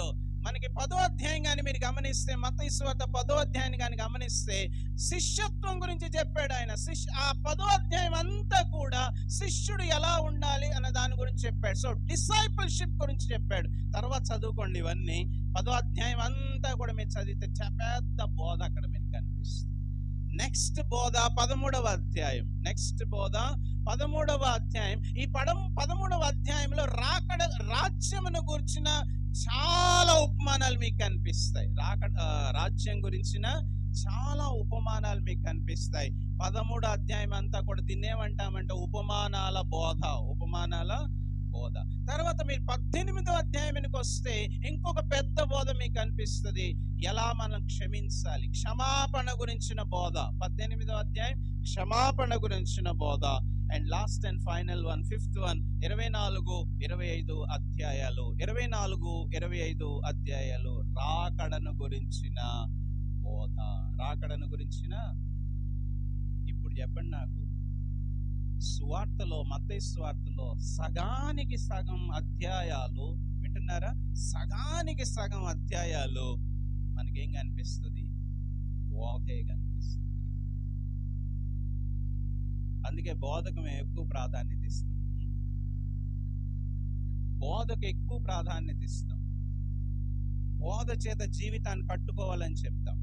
మనకి 10వ అధ్యాయం కానీ మీరు గమనిస్తే, మత్తయి సువార్త 10వ అధ్యాయం కానీ గమనిస్తే శిష్యత్వం గురించి చెప్పాడు ఆయన. ఆ 10వ అధ్యాయం అంతా కూడా శిష్యుడు ఎలా ఉండాలి అన్న దాని గురించి చెప్పాడు. సో డిసైపుల్షిప్ గురించి చెప్పాడు. తర్వాత చదువుకోండి ఇవన్నీ. 10వ అధ్యాయం అంతా కూడా మీరు చదివితే పెద్ద బోధ అక్కడ మీకు కనిపిస్తుంది. నెక్స్ట్ బోధ 13వ అధ్యాయం. ఈ 13వ అధ్యాయంలో రాజ్యమును గురించిన చాలా ఉపమానాలు మీకు కనిపిస్తాయి. రాజ్యం గురించిన చాలా ఉపమానాలు మీకు కనిపిస్తాయి. 13వ అధ్యాయం అంతా కూడా దీన్ని ఏమంటామంటే ఉపమానాల బోధ. తర్వాత మీరు 18వ అధ్యాయానికి వస్తే ఇంకొక పెద్ద బోధ మీకు కనిపిస్తుంది. ఎలా మనం క్షమించాలి, క్షమాపణ గురించిన బోధ. 18వ అధ్యాయం క్షమాపణ గురించిన బోధ. And last and final one, 5th one, 24-25 అధ్యాయాలు. 24-25 అధ్యాయాలు రాకడను గురించిన బోధ. ఇప్పుడు చెప్పండి నాకు, సువార్తలో, మత్తయి సువార్తలో సగానికి సగం అధ్యాయాలు వింటున్నారా? సగానికి సగం అధ్యాయాలు మనకేం కనిపిస్తుంది? బోధే కనిపిస్తుంది. అందుకే బోధకు మేము ఎక్కువ ప్రాధాన్యత ఇస్తాం. బోధకు ఎక్కువ ప్రాధాన్యత ఇస్తాం. బోధ చేత జీవితాన్ని కట్టుకోవాలని చెప్తాం.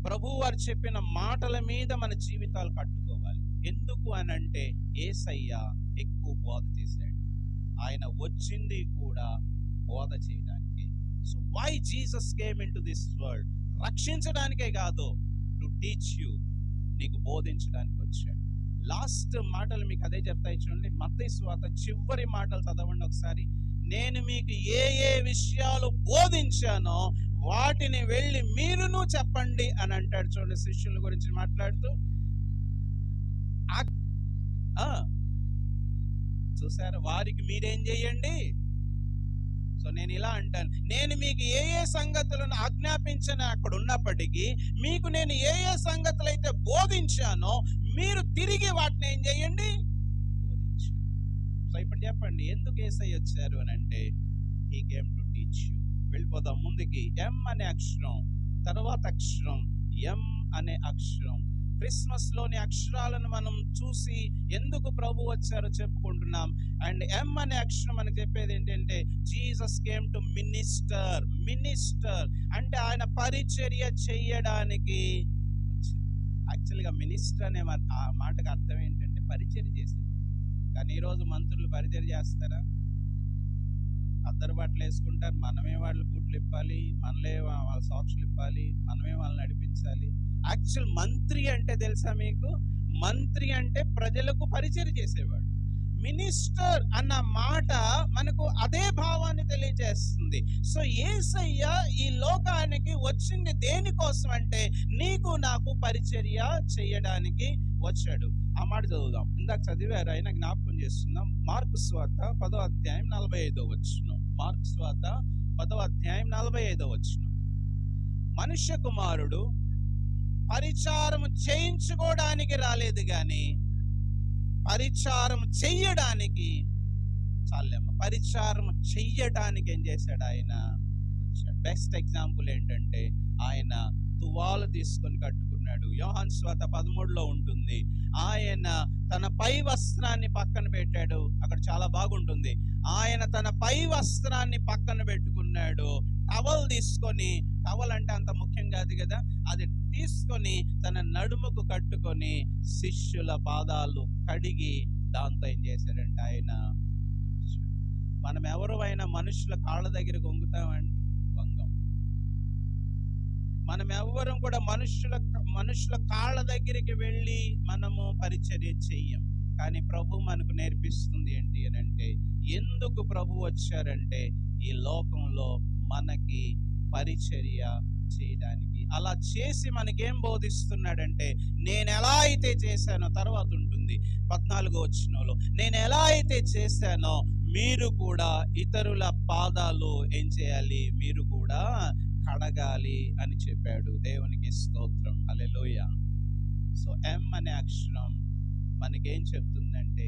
ప్రభు వారు చెప్పిన మాటల మీద మన జీవితాలు కట్టుకోవాలి. ఎందుకు అని అంటే యేసయ్య ఎక్కువ బోధ చేశాడు. ఆయన వచ్చింది కూడా బోధ చేయడానికి. So why Jesus came in to this world? రక్షించడానికే కాదు, టు టీచ్ యూ, నీకు బోధించడానికి వచ్చాడు. లాస్ట్ మాటలు మీకు అదే చెప్తాయి చూడండి. మత్తయి సువార్త చివరి మాటలు చదవండి ఒకసారి. నేను మీకు ఏ ఏ విషయాలు బోధించానో వాటిని వెళ్ళి మీరును చెప్పండి అని అంటాడు చూడండి. శిష్యుల గురించి మాట్లాడుతూ చూసారా, వారికి మీరేం చేయండి. సో నేను ఇలా అంటాను, నేను మీకు ఏ ఏ సంగతులను ఆజ్ఞాపించాను అక్కడ ఉన్నప్పటికీ మీకు నేను ఏ ఏ సంగతులు అయితే బోధించానో మీరు తిరిగి వాటిని ఏం చేయండి, బోధించండి. సో ఇప్పుడు చెప్పండి, ఎందుకు యేసయ్య వచ్చారు అని అంటే he came to teach you. వెళ్ళిపోదాం ముందుకి. ఎం అనే అక్షరం, తర్వాత అక్షరం ఎం అనే అక్షరం. క్రిస్మస్ లోని అక్షరాలను మనం చూసి ఎందుకు ప్రభు వచ్చారో చెప్పుకుంటున్నాం. అండ్ ఎం అనే అక్షరం మనకు చెప్పేది ఏంటంటే Jesus came to minister. Minister అంటే ఆయన పరిచర్య చేయడానికి వచ్చారు. యాక్చువల్గా మినిస్టర్ అనే ఆ మాటకు అర్థం ఏంటంటే పరిచర్య చేసేవాడు. కానీ ఈరోజు మంత్రులు పరిచర్య చేస్తారా? అద్దరు బట్టలు వేసుకుంటారు, మనమే వాళ్ళు బూట్లు ఇప్పాలి, మనలే వాళ్ళ సాక్షులు ఇప్పాలి, మనమే వాళ్ళని నడిపించాలి. యాక్చువల్ మంత్రి అంటే తెలుసా మీకు? మంత్రి అంటే ప్రజలకు పరిచర్య చేసేవాడు. మినిస్టర్ అన్న మాట మనకు అదే భావాన్ని తెలియజేస్తుంది. సో యేసయ్య ఈ లోకానికి వచ్చింది దేనికోసం అంటే నీకు నాకు పరిచర్య చేయడానికి వచ్చాడు. ఆ మాట చదువుదాం. ఇందాక చదివారు, అయినా జ్ఞాపకం చేస్తున్నాం. మార్కు సువార్త 10వ అధ్యాయం 45వ వచనం. మార్కు సువార్త 10వ అధ్యాయం 45వ వచనం. మనుష్య కుమారుడు పరిచారం చేయించుకోవడానికి రాలేదు గాని పరిచారం చెయ్యడానికి, చాలేమ్మ, పరిచారం చెయ్యడానికి ఏం చేశాడు? ఆయన వచ్చాడు. బెస్ట్ ఎగ్జాంపుల్ ఏంటంటే ఆయన తువాలు తీసుకొని కట్టుకున్నాడు. యోహాను సువార్త 13లో ఉంటుంది. ఆయన తన పై వస్త్రాన్ని పక్కన పెట్టాడు. అక్కడ చాలా బాగుంటుంది. ఆయన తన పై వస్త్రాన్ని పక్కన పెట్టుకున్నాడు. టవల్ తీసుకొని, టవల్ అంటే అంత ముఖ్యం కాదు కదా, అది తీసుకొని తన నడుముకు కట్టుకొని శిష్యుల పాదాలు కడిగి దాంతో ఏం చేశాడంటే ఆయన. మనం ఎవరైనా మనుషుల కాళ్ళ దగ్గర వంగుతామండి? వంగం. మనం ఎవ్వరం కూడా మనుషుల కాళ్ళ దగ్గరికి వెళ్ళి మనము పరిచర్య చెయ్యం. కానీ ప్రభు మనకు నేర్పిస్తుంది ఏంటి అని అంటే, ఎందుకు ప్రభు వచ్చారంటే ఈ లోకంలో మనకి పరిచర్య చేయడానికి. అలా చేసి మనకేం బోధిస్తున్నాడంటే, నేను ఎలా అయితే చేశానో, తర్వాత ఉంటుంది 14వ వచనంలో, నేను ఎలా అయితే చేశానో మీరు కూడా ఇతరుల పాదాలు ఏం చేయాలి, మీరు కూడా కడగాలి అని చెప్పాడు. దేవునికి స్తోత్రం, హల్లెలూయా. సో ఎం అనే అక్షరం మనకేం చెప్తుందంటే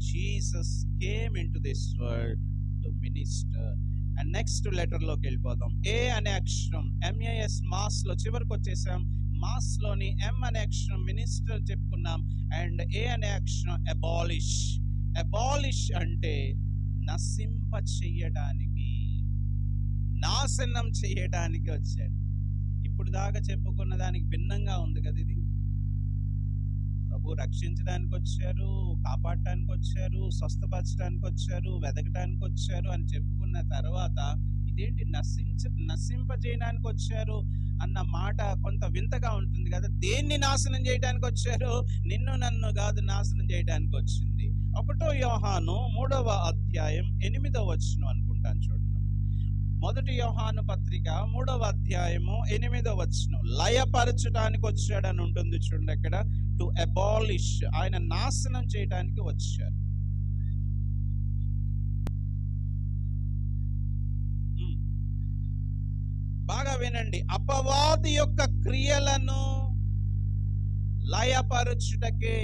Jesus came into this world to minister. And next letter లోకి వెళ్ళిపోదాం. ఏ అనే అక్షరం, ఎంఏఎస్, మాస్ లో చివరికి వచ్చేసాం. మాస్ లోని ఎం అనే అక్షరం మినిస్టర్ చెప్పుకున్నాం. అండ్ ఏ అనే అక్షరం అబాలిష్. అబాలిష్ అంటే నశింప చెయ్యడానికి, నాశనం చేయడానికి వచ్చాడు. ఇప్పుడు దాకా చెప్పుకున్న దానికి భిన్నంగా ఉంది కదా ఇది. ప్రభు రక్షించడానికి వచ్చారు, కాపాడటానికి వచ్చారు, స్వస్థపరచడానికి వచ్చారు, వెదకడానికి వచ్చారు అని చెప్పుకున్న తర్వాత ఇదేంటి నశింపజేయడానికి వచ్చారు అన్న మాట కొంత వింతగా ఉంటుంది కదా. దేన్ని నాశనం చేయడానికి వచ్చారు? నిన్ను నన్ను కాదు, నాశనం చేయడానికి వచ్చింది. 1 యోహాను 3వ అధ్యాయం 8వ వచనం అనుకుంటాను చూడండి. 1 యోహాను పత్రిక 3వ అధ్యాయము 8వ వచనం. లయపరచడానికి వచ్చాడని ఉంటుంది చూడండి అక్కడ. టు అబాలిష్, ఆయన నాశనం చేయడానికి వచ్చారు. బాగా వినండి. అపవాది యొక్క క్రియలను లయపరచుటకే.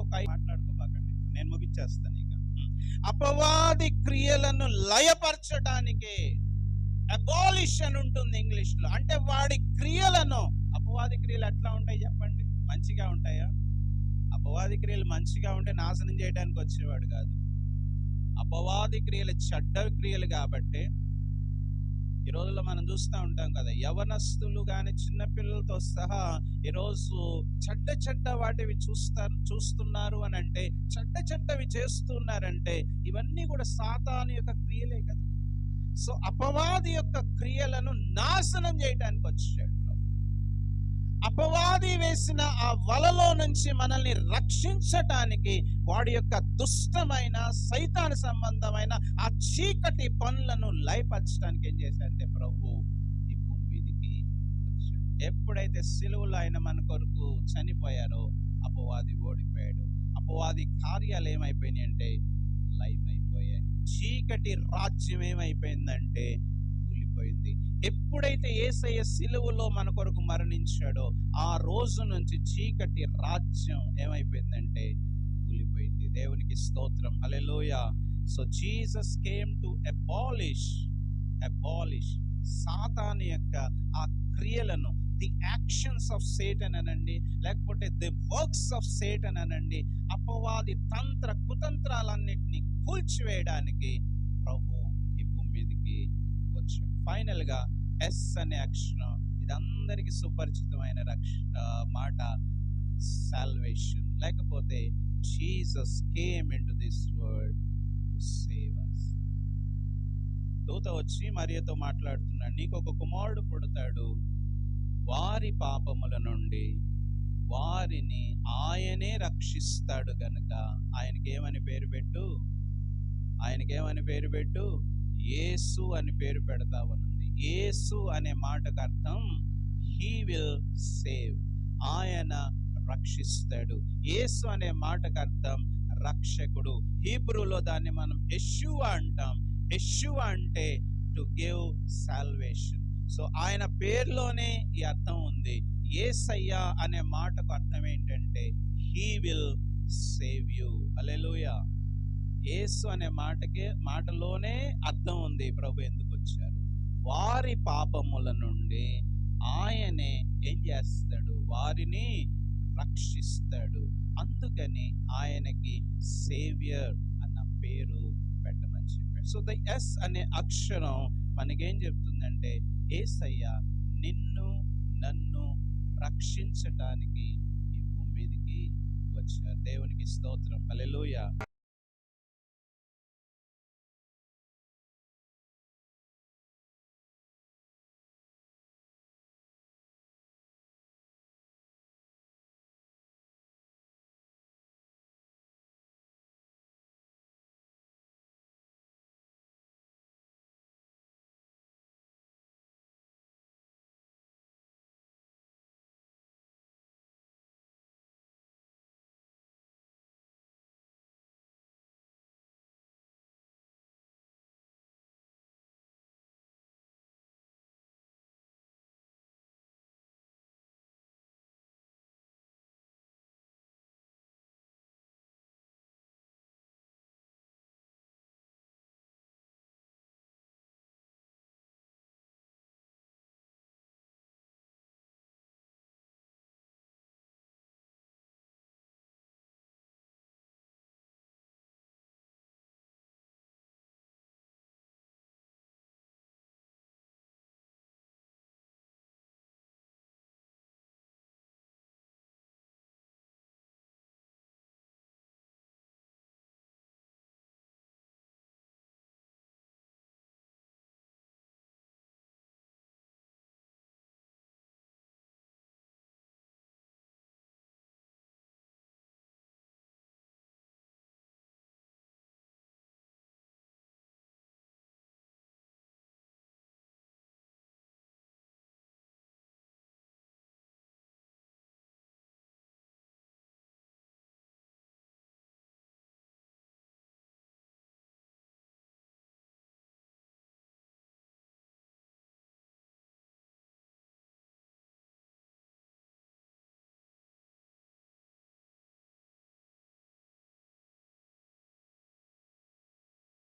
ఒక్కొక్క మాట్లాడుకోబాకండి, నేను ముగించేస్తాను ఇక. అపవాది క్రియలను లయపరచడానికే అబాలిష్ అని ఉంటుంది ఇంగ్లీష్ లో. అంటే వాడి క్రియలను, అపవాది క్రియలు ఎట్లా ఉంటాయి చెప్పండి? మంచిగా ఉంటాయా? అపవాది క్రియలు మంచిగా ఉంటే నాశనం చేయడానికి వచ్చేవాడు కాదు. అపవాది క్రియలు చెడ్డ క్రియలు కాబట్టి ఈ రోజుల్లో మనం చూస్తూ ఉంటాం కదా, యవనస్తులు కానీ చిన్నపిల్లలతో సహా ఈరోజు చెడ్డ వాటివి చూస్తున్నారు అని అంటే, చెడ్డవి చేస్తున్నారంటే ఇవన్నీ కూడా సాతాను యొక్క క్రియలే కదా. సో అపవాది యొక్క క్రియలను నాశనం చేయడానికి వచ్చాడు ప్రభు. అపవాది వేసిన ఆ వలలో నుంచి మనల్ని రక్షించటానికి వాడి యొక్క దుష్టమైన సైతాను సంబంధమైన ఆ చీకటి పనులను లయపరచడానికి ఏం చేశాడంటే ప్రభు ఈ భూమి మీదకి వచ్చాడు. ఎప్పుడైతే సిలువలో ఆయన మన కొరకు చనిపోయారో అపవాది ఓడిపోయాడు. అపవాది కార్యాలు ఏమైపోయినాయి అంటే లయమైపోయాయి. చీకటి రాజ్యం ఏమైపోయిందంటే కూలిపోయింది. ఎప్పుడైతే యేసయ్య సిలువలో మన కొరకు మరణించాడో ఆ రోజు నుంచి చీకటి రాజ్యం ఏమైపోయిందంటే కూలిపోయింది. దేవునికి స్తోత్రం, hallelujah. So Jesus came to abolish సాతాను యొక్క ఆ క్రియలను, ది యాక్షన్స్ ఆఫ్ సేటన్ అనండి, లేకపోతే ది వర్క్స్ ఆఫ్ సేటన్ అనండి, అపవాది తంత్ర కుతంత్రాలన్నిటినీ కూల్చివేయడానికి ప్రభు ఈ భూమి మీదకి వచ్చాడు. ఫైనల్ గా ఎస్ అనే అక్షరం, ఇది అందరికి సుపరిచితమైన మాట, సాల్వేషన్. లేకపోతే Jesus came into this world to save us. దూత వచ్చి మరియతో మాట్లాడుతున్నాడు, నీకు ఒక కుమారుడు పుడతాడు, వారి పాపముల నుండి వారిని ఆయనే రక్షిస్తాడు గనుక ఆయనకేమని పేరు పెట్టు యేసు అని పేరు పెడతావనుంది. యేసు అనే మాటకు అర్థం హీ విల్ సేవ్, ఆయన రక్షిస్తాడు. యేసు అనే మాటకు అర్థం రక్షకుడు. హీబ్రూలో దాన్ని మనం యెషూవా అంటాం. యెషూవా అంటే టు గివ్ సాల్వేషన్. సో ఆయన పేరులోనే ఈ అర్థం ఉంది. యేసయ్య అనే మాటకు అర్థం ఏంటంటే హీ విల్ సేవ్ యు. హల్లెలూయా. యేసు అనే మాటలోనే అర్థం ఉంది ప్రభు ఎందుకు వచ్చారు. వారి పాపముల నుండి ఆయనే ఏం చేస్తాడు, వారిని రక్షిస్తాడు. అందుకని ఆయనకి సేవియర్ అన్న పేరు పెట్టమని చెప్పాడు. సో ద ఎస్ అనే అక్షరం మనకేం చెప్తుందంటే యేసయ్య నిన్ను నన్ను రక్షించటానికి ఈ భూమి మీదకి వచ్చారు. దేవునికి స్తోత్రం, హల్లెలూయా.